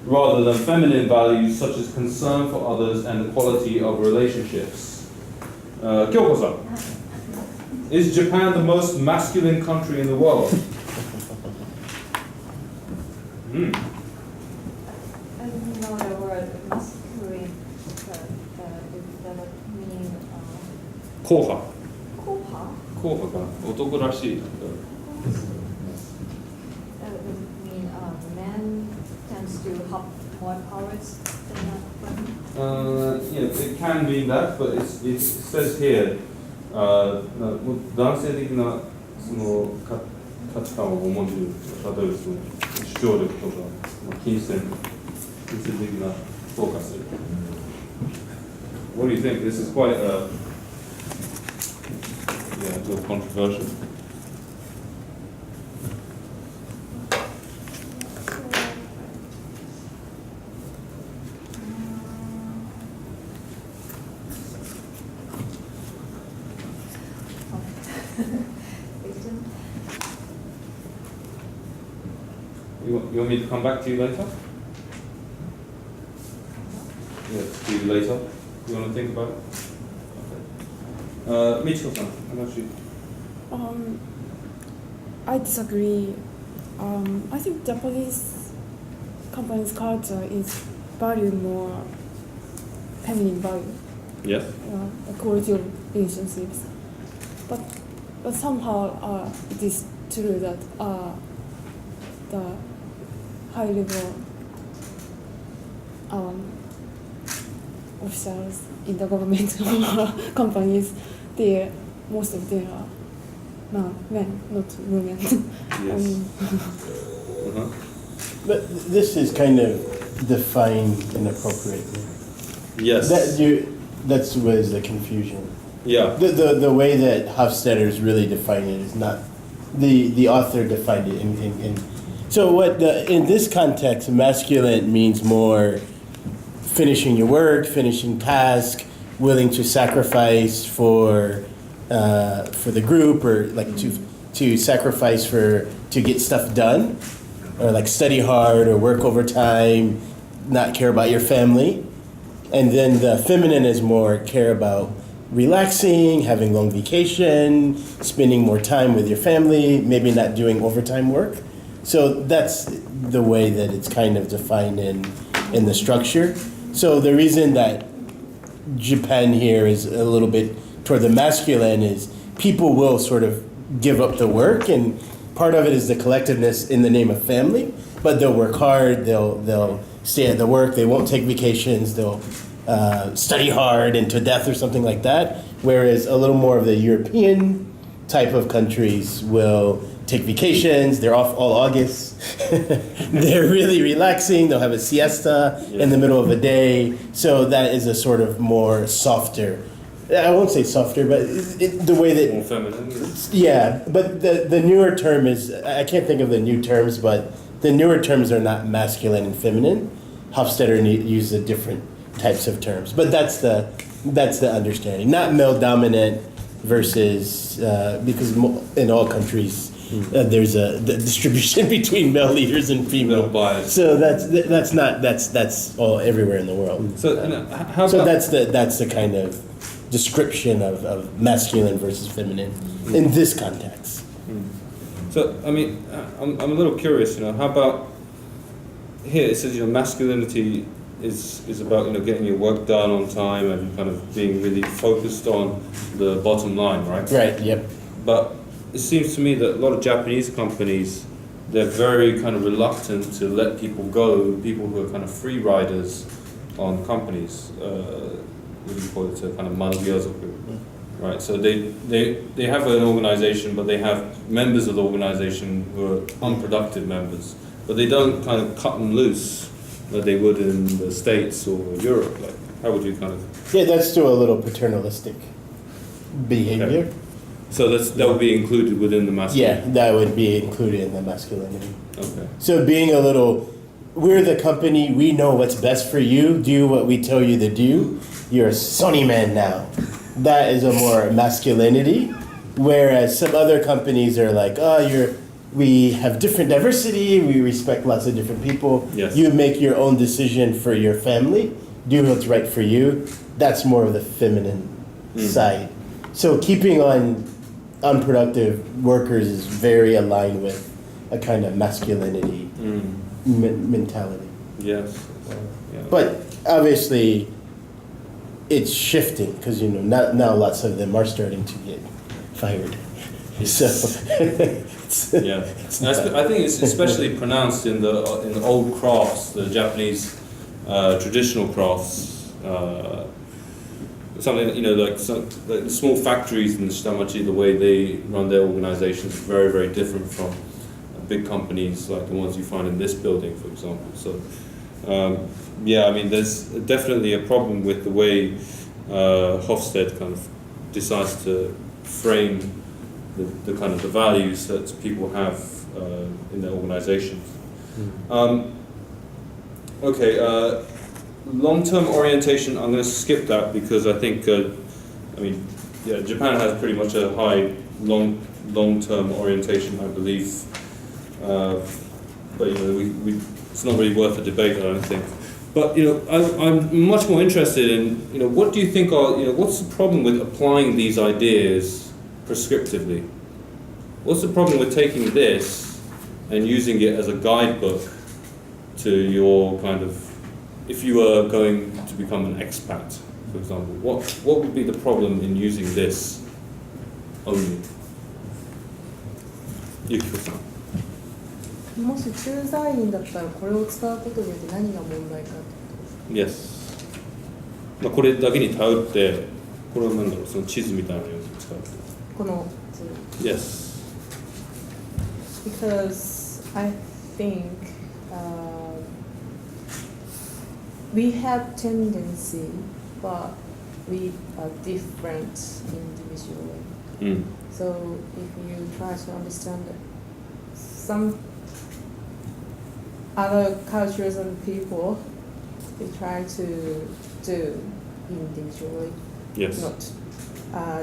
rather than feminine values such as concern for others and the quality of relationships? Kyoko-san, is Japan the most masculine country in the world? I don't know the word masculine, but it doesn't mean Koha. koha. Kohaか。男らしい。That doesn't mean men tends to have more powers than women. It can mean that, but it says here, 男性的なその価値観を重んじる、例えばその主張力とか金銭的なフォーカス。What do you think? This is quite a little controversial. You want me to come back to you later? Yeah, to you later. You want to think about it? Okay. Michiko-san, how about you? I disagree. I think Japanese company's culture is value more feminine value. Yes. The quality of relationships. But somehow it is true that the high level officials in the government companies, most of them are men, not women. Yes. But this is kind of defined inappropriately. Yes. That's was the confusion. Yeah. The way that Hofstede's really defined it is not the author defined it in so what in this context, masculine means more finishing your work, finishing task, willing to sacrifice for the group, or like to sacrifice to get stuff done, or like study hard or work overtime, not care about your family. And then the feminine is more care about relaxing, having long vacation, spending more time with your family, maybe not doing overtime work. So that's the way that it's kind of defined in the structure. So the reason that Japan here is a little bit toward the masculine is people will sort of give up the work, and part of it is the collectiveness in the name of family, but they'll work hard, they'll stay at the work, they won't take vacations, they'll study hard and to death or something like that, whereas a little more of the European type of countries will take vacations, they're off all August, they're really relaxing, they'll have a siesta in the middle of a day, so that is a sort of more softer, I won't say softer, but the way that... More feminine. Yeah, but the newer term is, I can't think of the new terms, but the newer terms are not masculine and feminine. Hofstede uses different types of terms, but that's the understanding. Not male dominant versus, because in all countries, there's the distribution between male leaders and female bias. So that's all everywhere in the world. So how so about, that's the kind of description of masculine versus feminine in this context. So I mean, I'm a little curious. How about here? It says masculinity is about getting your work done on time and kind of being really focused on the bottom line, right? Right. Yep. But it seems to me that a lot of Japanese companies, they're very kind of reluctant to let people go, people who are kind of free riders on companies. What do you call it? Kind of manugyozoku, right? So they have an organization, but they have members of the organization who are unproductive members, but they don't kind of cut them loose like they would in the States or Europe. Like, how would you kind of? Yeah, that's still a little paternalistic behavior. Okay. So that would be included within the masculine? Yeah, that would be included in the masculinity. Okay. So being a little, we're the company, we know what's best for you, do what we tell you to do, you're a Sony man now. That is a more masculinity, whereas some other companies are like, we have different diversity, we respect lots of different people, yes. You make your own decision for your family, do what's right for you. That's more of the feminine side. So keeping on unproductive workers is very aligned with a kind of masculinity mentality. Yes. Yeah. But obviously, it's shifting because now lots of them are starting to get fired. So yeah, I think it's especially pronounced in the old crafts, the Japanese traditional crafts. Something like the small factories in the Shitamachi, the way they run their organizations is very, very different from big companies like the ones you find in this building, for example. So I mean, there's definitely a problem with the way Hofstede kind of decides to frame the kind of the values that people have in their organizations. Long-term orientation, I'm going to skip that because I think, Japan has pretty much a high long-term orientation, I believe. But it's not really worth a debate, I don't think. But I'm much more interested in what do you think are what's the problem with applying these ideas prescriptively? What's the problem with taking this and using it as a guidebook to your kind of, if you were going to become an expat, for example, what would be the problem in using this only? Yukiko-san. もし駐在員だったらこれを使うことによって何が問題かってことですか？ Yes. これだけに頼って、これは何だろう、その地図みたいなのを使う。この Yes. Because I think we have tendency, but we are different individually. So if you try to understand some other cultures and people, we try to do individually, Yes. not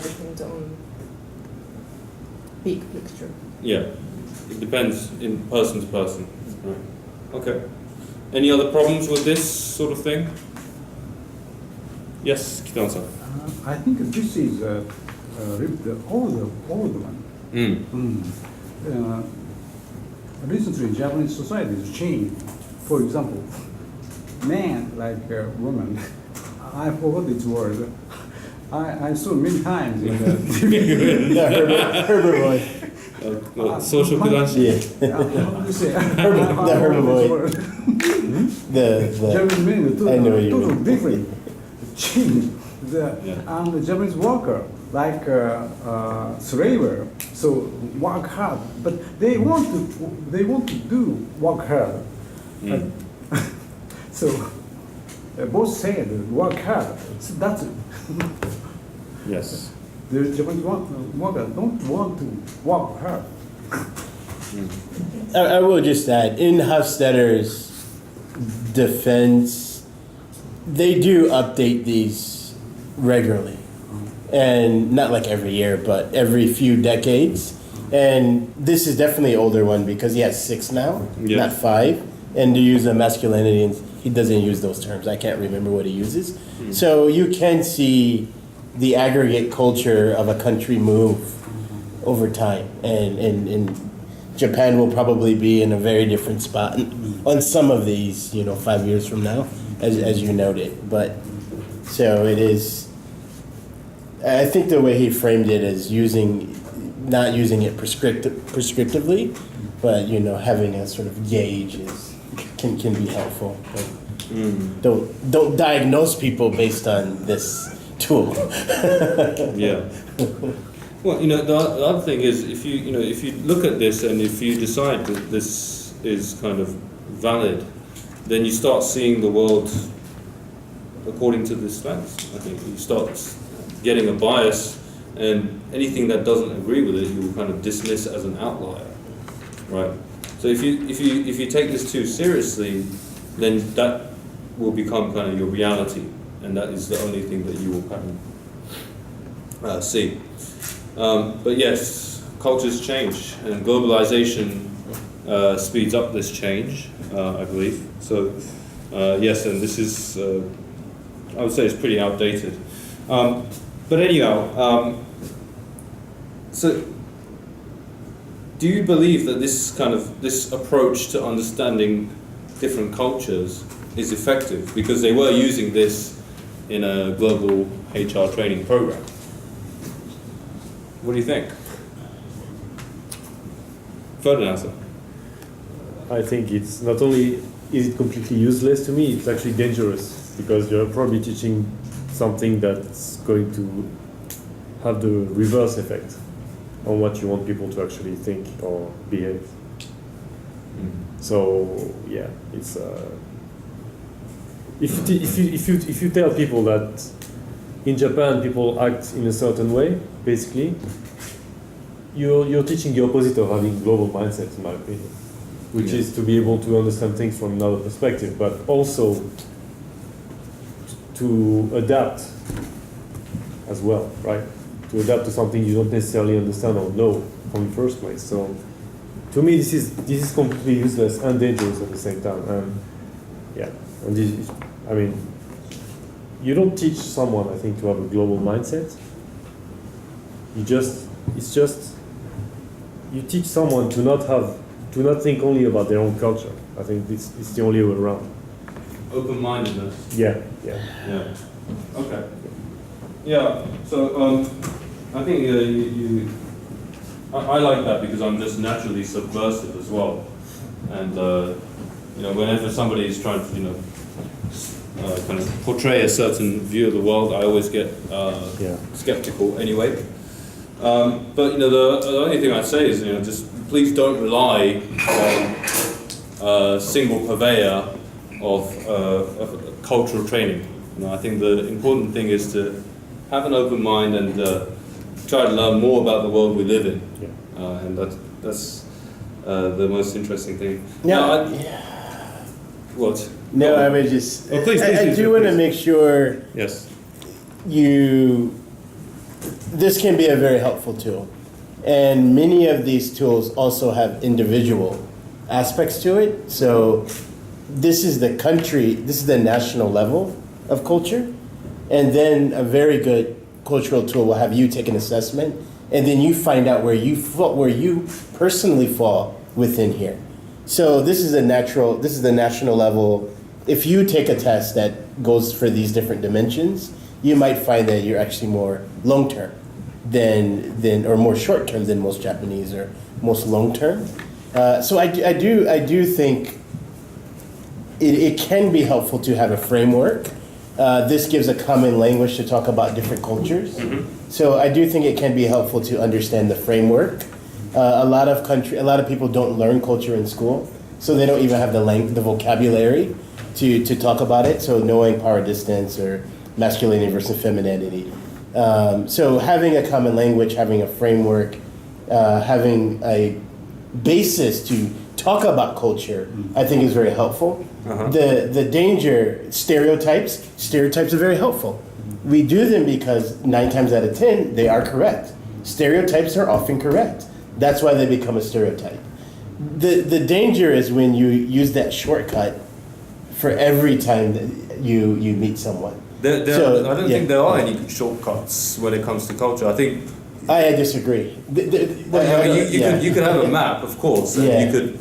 depend on big picture. Yeah. It depends in person to person. Right. Okay. Any other problems with this sort of thing? Yes, Kitan-san. I think this is the old one. Recently, Japanese society has changed. For example, man like a woman. I forgot its word. I saw many times in the TV. Herbivore. Social credential. Yeah. How do you say? The herbivore. The Japanese men I know what you totally mean. different. Change. Yeah. And the Japanese worker like slaver, so work hard, but they want to do work hard. So both said work hard. So that's it. Yes. The Japanese worker don't want to work hard. I will just add, in Hofstede's defense, they do update these regularly. And not like every year, but every few decades. And this is definitely an older one because he has 6 now, not 5. And to use a masculinity, and he doesn't use those terms. I can't remember what he uses. So you can see the aggregate culture of a country move over time. And Japan will probably be in a very different spot on some of these, 5 years from now, as you noted. But so it is. I think the way he framed it is not using it prescriptively, but having a sort of gauge can be helpful. Don't diagnose people based on this tool. Yeah. Well, the other thing is if you look at this and if you decide that this is kind of valid, then you start seeing the world according to this lens. I think you start getting a bias, and anything that doesn't agree with it, you will kind of dismiss as an outlier, right? So if you take this too seriously, then that will become kind of your reality, and that is the only thing that you will kind of see. But yes, cultures change, and globalization speeds up this change, I believe. So yes, and this is, I would say, it's pretty outdated. But anyhow, so do you believe that this approach to understanding different cultures is effective? Because they were using this in a global HR training program. What do you think? Further answer. I think it's not only is it completely useless to me, it's actually dangerous because you're probably teaching something that's going to have the reverse effect on what you want people to actually think or behave. So yeah, it's if you tell people that in Japan people act in a certain way, basically, you're teaching the opposite of having global mindset, in my opinion, which is to be able to understand things from another perspective, but also to adapt as well, right? To adapt to something you don't necessarily understand or know from the first place. So, to me, this is completely useless and dangerous at the same time. And yeah, and this is, I mean, you don't teach someone, I think, to have a global mindset. You teach someone to not think only about their own culture. I think it's the only way around. Open-mindedness. Yeah. Okay. Yeah. So I think I like that because I'm just naturally subversive as well, and whenever somebody is trying to kind of portray a certain view of the world, I always get skeptical anyway. But the only thing I'd say is just please don't rely on a single purveyor of cultural training. You know, I think the important thing is to have an open mind and try to learn more about the world we live in. And that's the most interesting thing. Now, what? No, I would just. Oh, please, I do want to make sure. Yes. This can be a very helpful tool, and many of these tools also have individual aspects to it. So, this is the national level of culture, and then a very good cultural tool will have you take an assessment, and then you find out where you personally fall within here. So this is the national level. If you take a test that goes for these different dimensions, you might find that you're actually more long-term or more short-term than most Japanese or most long-term. So I do think it can be helpful to have a framework. This gives a common language to talk about different cultures. So I do think it can be helpful to understand the framework. A lot of people don't learn culture in school, so they don't even have the vocabulary to talk about it. So knowing power distance or masculinity versus femininity. So having a common language, having a framework, having a basis to talk about culture, I think is very helpful. The danger, stereotypes are very helpful. We do them because 9 times out of 10, they are correct. Stereotypes are often correct. That's why they become a stereotype. The danger is when you use that shortcut for every time that you meet someone. I don't think there are any shortcuts when it comes to culture. I disagree. You could have a map, of course, and you could,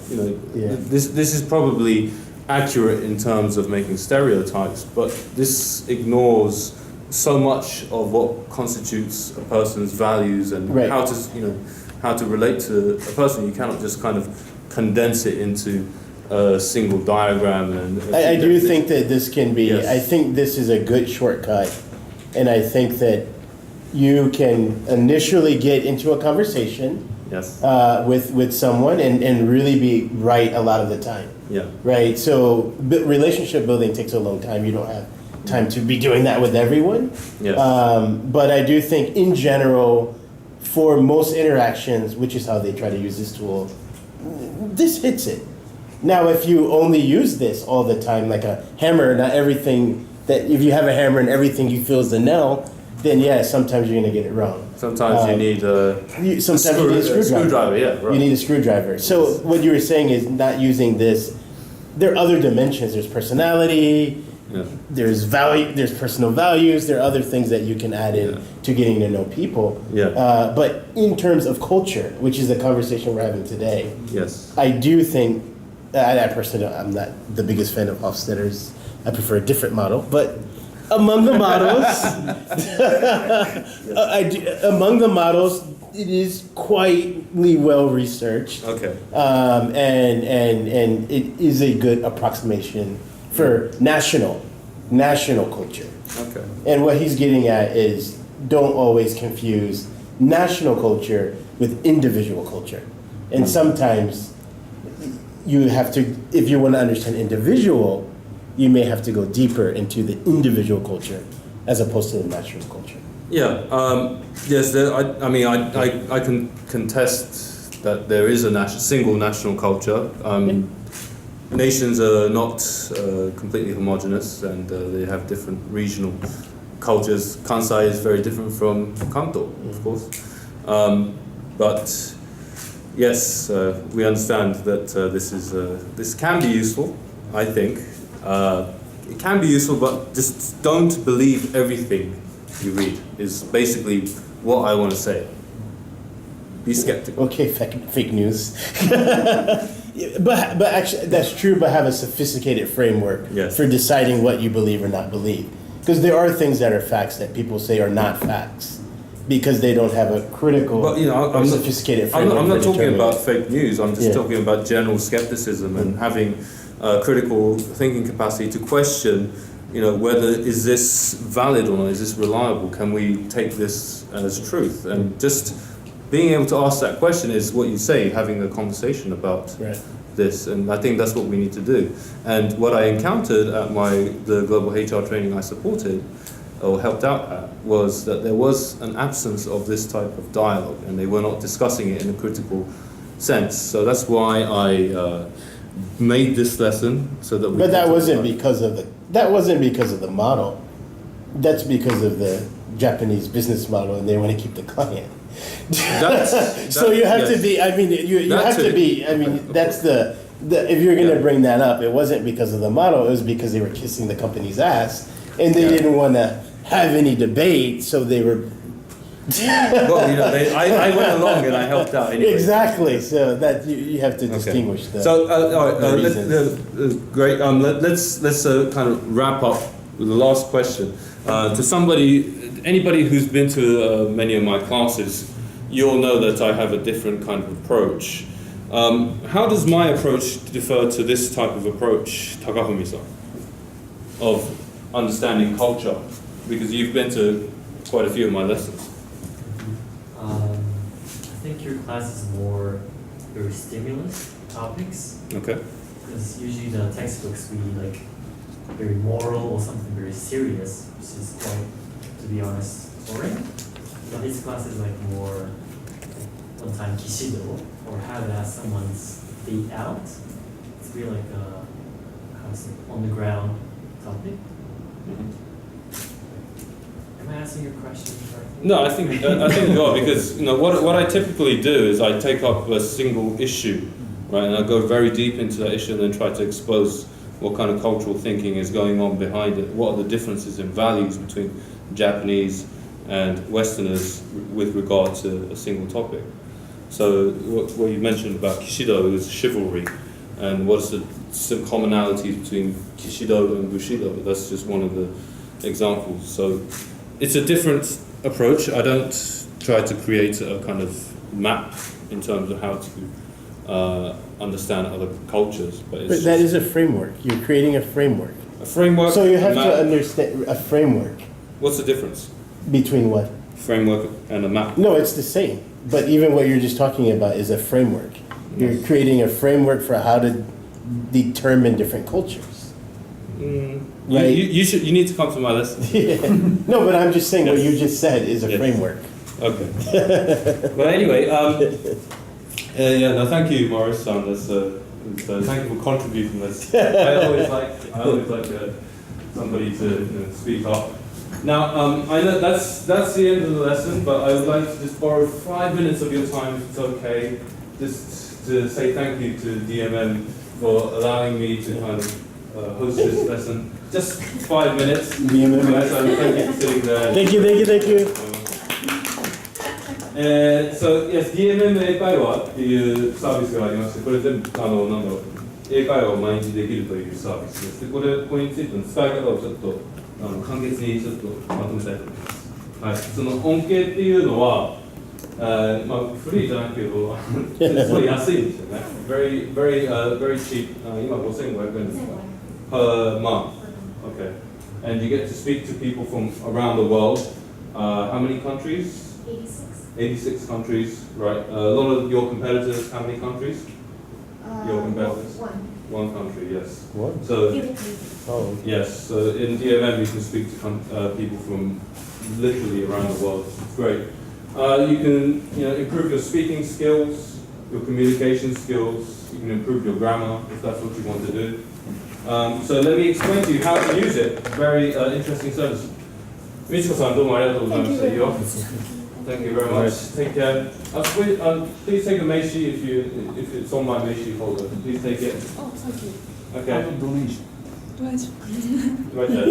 this is probably accurate in terms of making stereotypes, but this ignores so much of what constitutes a person's values and how to relate to a person. You cannot just kind of condense it into a single diagram. And I do think that this can be. Yes. I think this is a good shortcut, and I think that you can initially get into a conversation with someone and really be right a lot of the time. Yeah. Right. So relationship building takes a long time. You don't have time to be doing that with everyone. Yes. But I do think in general, for most interactions, which is how they try to use this tool, this hits it. Now, if you only use this all the time, like a hammer, not everything if you have a hammer and everything you feel is the nail, then sometimes you're going to get it wrong. Sometimes you need a screwdriver. Yeah, right. You need a screwdriver. So what you were saying is not using this. There are other dimensions. There's personality. Yeah. There's value. There's personal values. There are other things that you can add in to getting to know people. Yeah. But in terms of culture, which is the conversation we're having today, I do think. I personally, I'm not the biggest fan of Hofstede's. I prefer a different model, but among the models, it is quite well researched. Okay. And it is a good approximation for national culture. Okay. And what he's getting at is don't always confuse national culture with individual culture. And sometimes you have to, if you want to understand individual, you may have to go deeper into the individual culture as opposed to the national culture. Yeah. Yes. I can contest that there is a single national culture. Nations are not completely homogeneous, and they have different regional cultures. Kansai is very different from Kanto, of course. But yes, we understand that this can be useful. I think it can be useful, but just don't believe everything you read. Is basically what I want to say. Be skeptical. Okay, fake news. But actually, that's true. But have a sophisticated framework for deciding what you believe or not believe. Because there are things that are facts that people say are not facts because they don't have a critical or sophisticated framework. I'm not talking about fake news. I'm just talking about general skepticism and having critical thinking capacity to question, whether is this valid or not? Is this reliable? Can we take this as truth? And just being able to ask that question is what you say, having a conversation about this, and I think that's what we need to do. And what I encountered at the global HR training I supported or helped out at was that there was an absence of this type of dialogue, and they were not discussing it in a critical sense. So that's why I made this lesson so that we. But that wasn't because of the model. That's because of the Japanese business model, and they want to keep the client. So you have to be. I mean, you have to be. I mean, that's the if you're going to bring that up, it wasn't because of the model. It was because they were kissing the company's ass, and they didn't want to have any debate. So they were. Well, you know, I went along and I helped out anyway. Exactly. So that you have to distinguish the. So all right, great. Let's kind of wrap up with the last question. To anybody who's been to many of my classes, you'll know that I have a different kind of approach. How does my approach differ to this type of approach, Takafumi-san, of understanding culture? Because you've been to quite a few of my lessons. I think your class is more very stimulus topics. Okay. Because usually the textbooks we like very moral or something very serious, which is quite, to be honest, boring. But this class is like more one time kishido, or how to ask someone's date out. It's really like a on the ground topic. Am I answering your question correctly? No, I think you are, because you know what I typically do is I take up a single issue, right, and I go very deep into that issue and then try to expose what kind of cultural thinking is going on behind it. What are the differences in values between Japanese and Westerners with regard to a single topic? So what you mentioned about Kishido is chivalry, and what's some commonalities between Kishido and Bushido? That's just one of the examples. So it's a different approach. I don't try to create a kind of map in terms of how to understand other cultures. But that is a framework. You're creating a framework. A framework. So you have to understand a framework. What's the difference? Between what? Framework and a map. No, it's the same. But even what you're just talking about is a framework. You're creating a framework for how to determine different cultures. Right? You need to come to my lesson. No, but I'm just saying what you just said is a framework. Okay. But anyway, no, thank you, Morris-san. Thank you for contributing this. I always like somebody to speak up. Now, I know that's the end of the lesson, but I would like to just borrow 5 minutes of your time, if it's okay, just to say thank you to DMM for allowing me to kind of host this lesson. Just 5 minutes. DMM. Thank you for sitting there. Thank you. So yes, DMM 英会話っていうサービスがありまして、これ全部英会話を毎日できるというサービスです。でこれについての使い方をちょっと簡潔にちょっとまとめたいと思います。はい、その恩恵っていうのは、まあフリーじゃないけど、すごい安いんですよね。very cheap. 今5,500円ですか。per month. Okay. And you get to speak to people from around the world. How many countries? 86 countries, right? A lot of your competitors, how many countries? Your competitors? One country, yes. What? So, okay. yes, so in DMM you can speak to people from literally around the world. It's great. You can improve your speaking skills, your communication skills, you can improve your grammar if that's what you want to do. So let me explain to you how to use it. Very interesting service. Michiko-san, どうもありがとうございましたよ。Thank you very much. Take care. Please take a meishi if it's on my meishi folder. Please take it. Oh, thank you. Okay. Donation. Right there.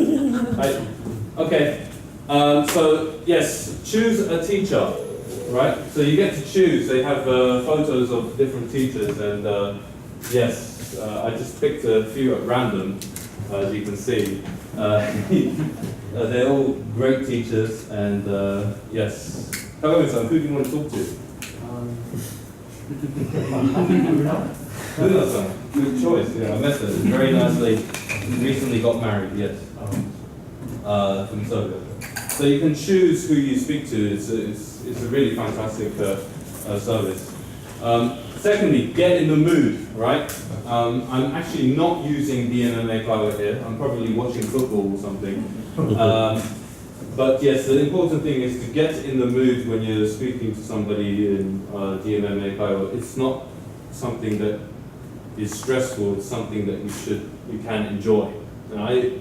Right. Okay. So yes, choose a teacher. Right. So you get to choose. They have photos of different teachers, and yes, I just picked a few at random, as you can see. They're all great teachers, and yes. Takami-san, who do you want to talk to? Luna-san, good choice. Yeah, I met her. Very nice lady. Recently got married. Yes. From Serbia. So you can choose who you speak to. It's a really fantastic service. Secondly, get in the mood, right? I'm actually not using DMM Eikai here. I'm probably watching football or something. But yes, the important thing is to get in the mood when you're speaking to somebody in DMM Eikai. It's not something that is stressful. It's something that you can enjoy. And I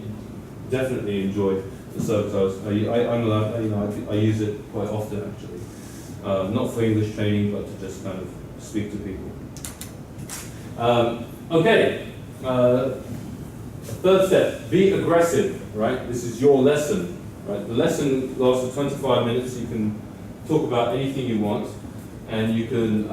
definitely enjoy the service. I use it quite often actually. Not for English training, but to just kind of speak to people. Okay. Third step: be aggressive. Right. This is your lesson. Right. The lesson lasts for 25 minutes. You can talk about anything you want, and you can,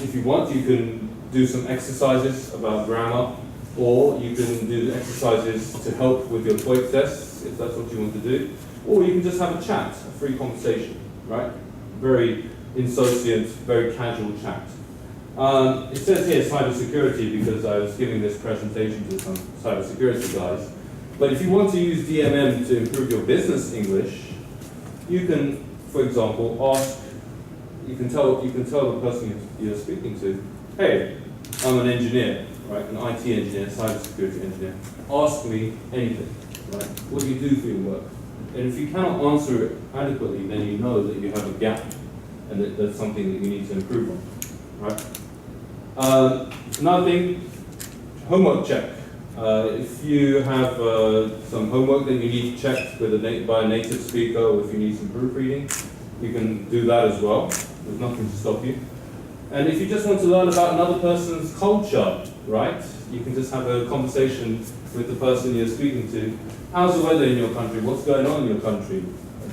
if you want, you can do some exercises about grammar, or you can do exercises to help with your TOEIC tests, if that's what you want to do, or you can just have a chat, a free conversation, right? Very insouciant, very casual chat. It says here cybersecurity because I was giving this presentation to some cybersecurity guys. But if you want to use DMM to improve your business English, you can, for example, you can tell the person you're speaking to, hey, I'm an engineer, right? An IT engineer, cybersecurity engineer. Ask me anything, right? What do you do for your work? And if you cannot answer it adequately, then you know that you have a gap, and that's something that you need to improve on, right? Another thing, homework check. If you have some homework that you need checked with by a native speaker, or if you need some proofreading, you can do that as well. There's nothing to stop you. And if you just want to learn about another person's culture, right, you can just have a conversation with the person you're speaking to. How's the weather in your country? What's going on in your country?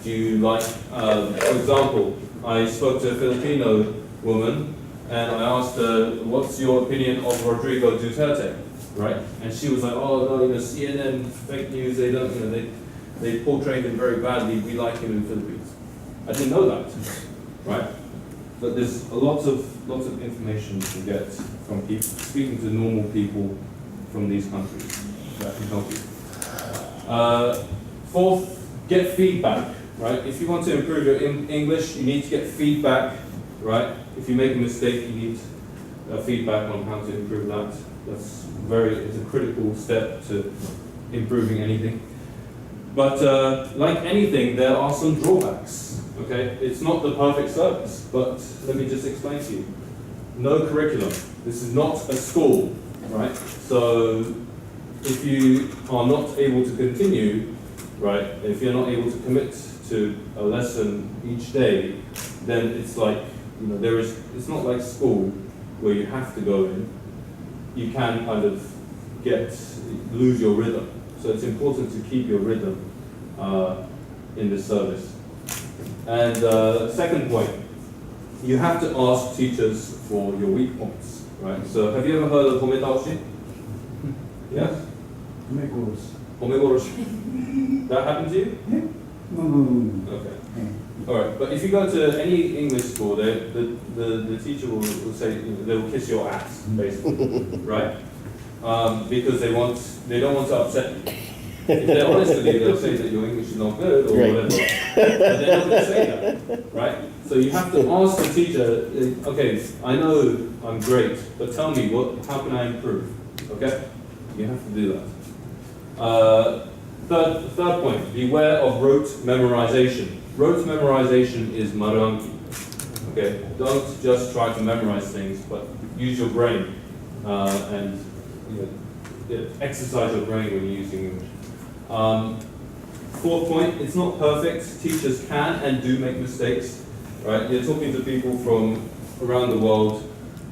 Do you like, for example, I spoke to a Filipino woman and I asked her, what's your opinion of Rodrigo Duterte, right? And she was like, oh no, CNN, fake news, they don't, they portrayed him very badly, we like him in the Philippines. I didn't know that, right? But there's lots of information you can get from people, speaking to normal people from these countries that can help you. Fourth, get feedback, right? If you want to improve your English, you need to get feedback, right? If you make a mistake, you need feedback on how to improve that. It's a critical step to improving anything. But like anything, there are some drawbacks. Okay, it's not the perfect service, but let me just explain to you. No curriculum. This is not a school, right? So if you are not able to continue, right, if you're not able to commit to a lesson each day, then it's like, it's not like school where you have to go in. You can kind of lose your rhythm. So it's important to keep your rhythm in this service. And second point, you have to ask teachers for your weak points, right? So have you ever heard of hometaoshi? Yes? Homegoroshi. That happened to you? Yeah. No. Okay. All right, but if you go to any English school, the teacher will say, they will kiss your ass, basically, right? Because they don't want to upset you. If they're honest with you, they'll say that your English is not good or whatever. But they're not going to say that, right? So you have to ask the teacher, okay, I know I'm great, but tell me, how can I improve? Okay? You have to do that. Third point, beware of rote memorization. Rote memorization is maranki. Okay? Don't just try to memorize things, but use your brain and exercise your brain when you're using English. Fourth point, it's not perfect. Teachers can and do make mistakes, right? You're talking to people from around the world.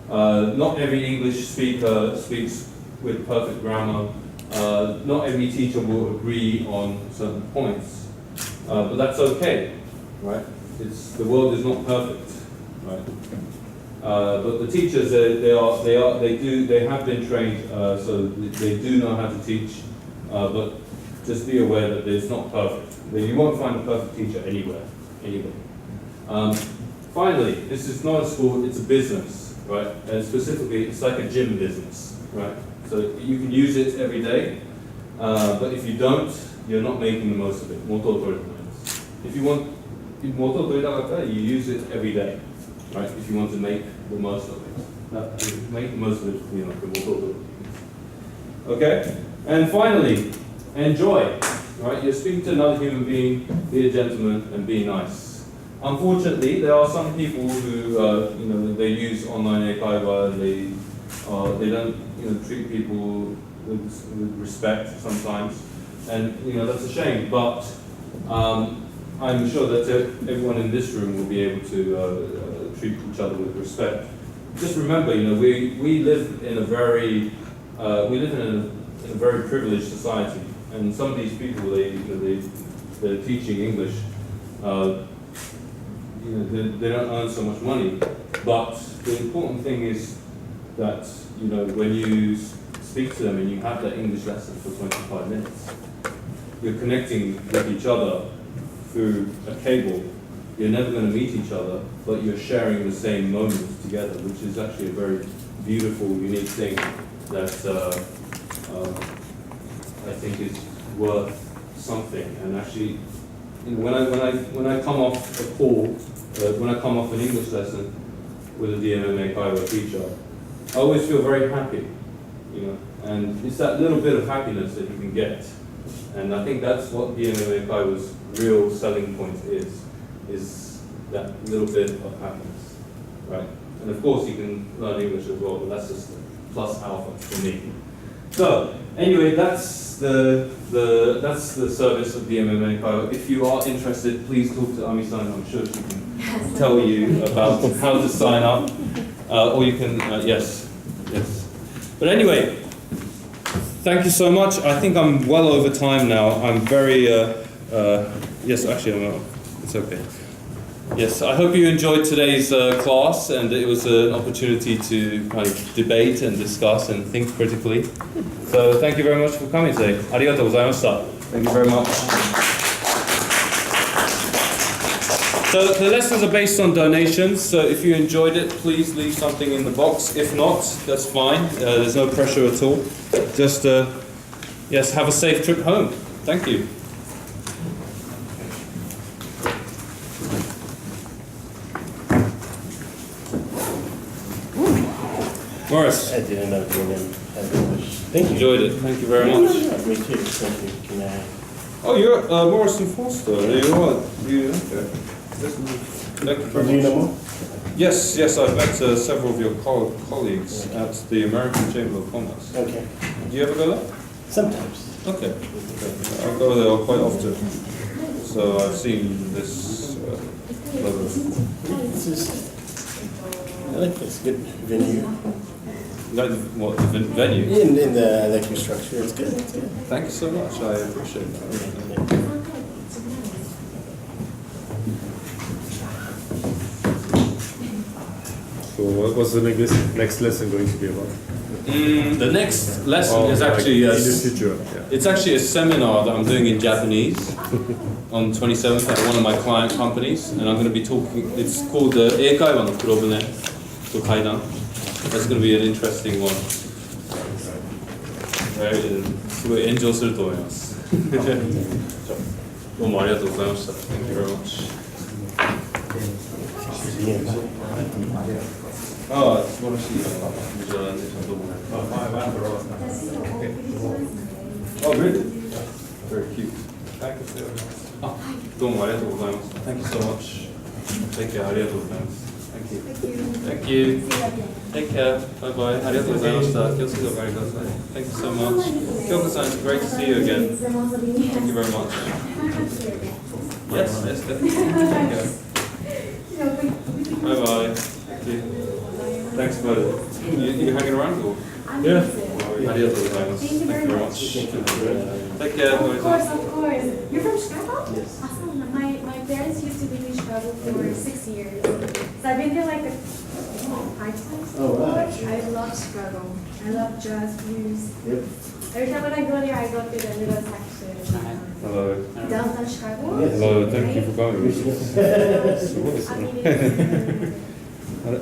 Not every English speaker speaks with perfect grammar. Not every teacher will agree on certain points, but that's okay, right? The world is not perfect, right? But the teachers, they have been trained, so they do know how to teach, but just be aware that it's not perfect. You won't find a perfect teacher anywhere. Finally, this is not a school, it's a business, right? And specifically, it's like a gym business, right? So you can use it every day, but if you don't, you're not making the most of it. If you want, you use it every day. right? If you want to make the most of it. Make the most of it, you know, okay? And finally, enjoy, right? You're speaking to another human being, be a gentleman and be nice. Unfortunately, there are some people who, you know, they use online eikaiwa and they don't, you know, treat people with respect sometimes, and you know that's a shame. But I'm sure that everyone in this room will be able to treat each other with respect. Just remember, you know, we live in a very in a very privileged society, and some of these people they're teaching English. You know, they don't earn so much money, but the important thing is that, you know, when you speak to them and you have that English lesson for 25 minutes, you're connecting with each other through a cable. You're never going to meet each other, but you're sharing the same moments together, which is actually a very beautiful, unique thing that I think is worth something. And actually, you know, when I come off a call, when I come off an English lesson with a DMMA Kaiwa teacher, I always feel very happy, you know, and it's that little bit of happiness that you can get. And I think that's what DMMA Kaiwa's real selling point is that little bit of happiness, right? And of course you can learn English as well, but that's just plus alpha for me. So anyway, that's the service of DMMA Kaiwa. If you are interested, please talk to Ami-san. I'm sure she can tell you about how to sign up, or you can yes. But anyway, thank you so much. I think I'm well over time now. I'm very yes, actually, it's okay. Yes, I hope you enjoyed today's class, and it was an opportunity to kind of debate and discuss and think critically. So thank you very much for coming today. ありがとうございました. Thank you very much. So the lessons are based on donations, so if you enjoyed it, please leave something in the box. If not, that's fine. There's no pressure at all. Just, yes, have a safe trip home. Thank you. Morris. I didn't know English. Thank you. Enjoyed it. Thank you very much. Me too. Thank you. Can I? Oh, you're Morris and Foster. You are. Okay. Thank you very Do you much. know more? Yes, I've met several of your colleagues at the American Chamber of Commerce. Okay. Do you ever go there? Sometimes. Okay. I go there quite often. So I've seen this logo. It's just, I like this. Good venue. What, the venue? In the lecture structure, it's good. It's good. Thank you so much. I appreciate that. So what's the next lesson going to be about? The next lesson is actually in the future. Yeah. It's actually a seminar that I'm doing in Japanese on 27th at one of my client companies, and I'm going to be talking. It's called the Eikaiwa no Kurobune to Kaidan. That's going to be an interesting one. Right, すごい炎上すると思います。どうもありがとうございました。Thank you very much. ああ、素晴らしい。ビジュアライゼーションどうも。Oh, really? Very cute. Thank you so much. あ、どうもありがとうございます。Thank you so much. Take care. ありがとうございます。Thank you. Thank you. Take care. Bye bye. ありがとうございました。気をつけてお帰りください。Thank you so much. 京子さん、it's great to see you again. Thank you very much. Yes, definitely. Take care. Bye bye. Thank you. Thanks for you hanging around. Or? Yeah. ありがとうございます。Thank you very much. Take care. Of course. You're from Chicago? Yes. Awesome. My parents used to be in Chicago for 6 years. So I've been there like 5 times. Oh, wow. I love Chicago. I love jazz, blues. Yep. Every time when I go there, I go to the little section. Hello. Downtown Chicago. Yes. Hello. Thank you for coming. すごいですね。あれ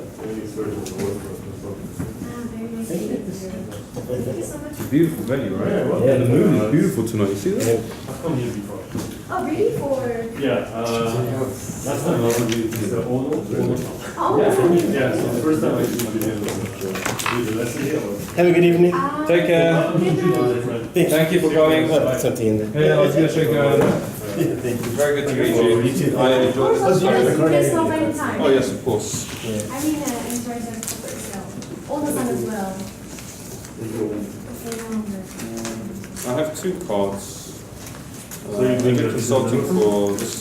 It's a beautiful venue, right? Yeah. And the moon is beautiful tonight. You see that? I've come here before. Oh, really? For Yeah, last time I was with Mr. Ono. oh, Yeah, so the first time I did the lesson here was. Have a good evening. Take care. Thank you for coming. Oh, something in there. Hey, I was going to shake your hand. Thank you. Very good to meet you. You too. I enjoyed Oh, this. yes, you can stop anytime. Oh, yes, of course. I mean, in terms of corporate sales, all the time as well. I have 2 cards. So you're doing I'm the consulting business for this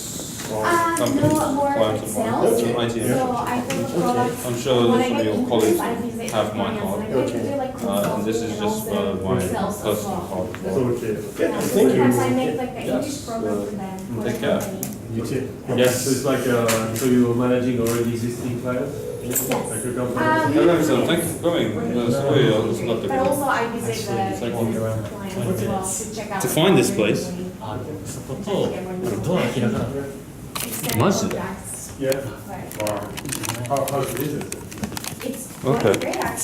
company, No, more client of mine, sales. IT. So I build the products. I'm sure When I some of get your inquiries, colleagues I use it have as my an card. answer. Like, I can do like And this is consulting just and also my sales as personal well. card as So well. okay. Yeah, Thank you. sometimes I make like the English Yes, program for them, for take the care. company. You too. Yes. So it's like so you're managing already existing clients, like a company. Hello, so thank you for coming. Sorry, I was not But there. also I visit the Actually, it's like walking around. clients as well to check out. To find this place? あ、そことドア開かなかった。マジで？ Yeah. Right. How is the business? It's Okay. great actually.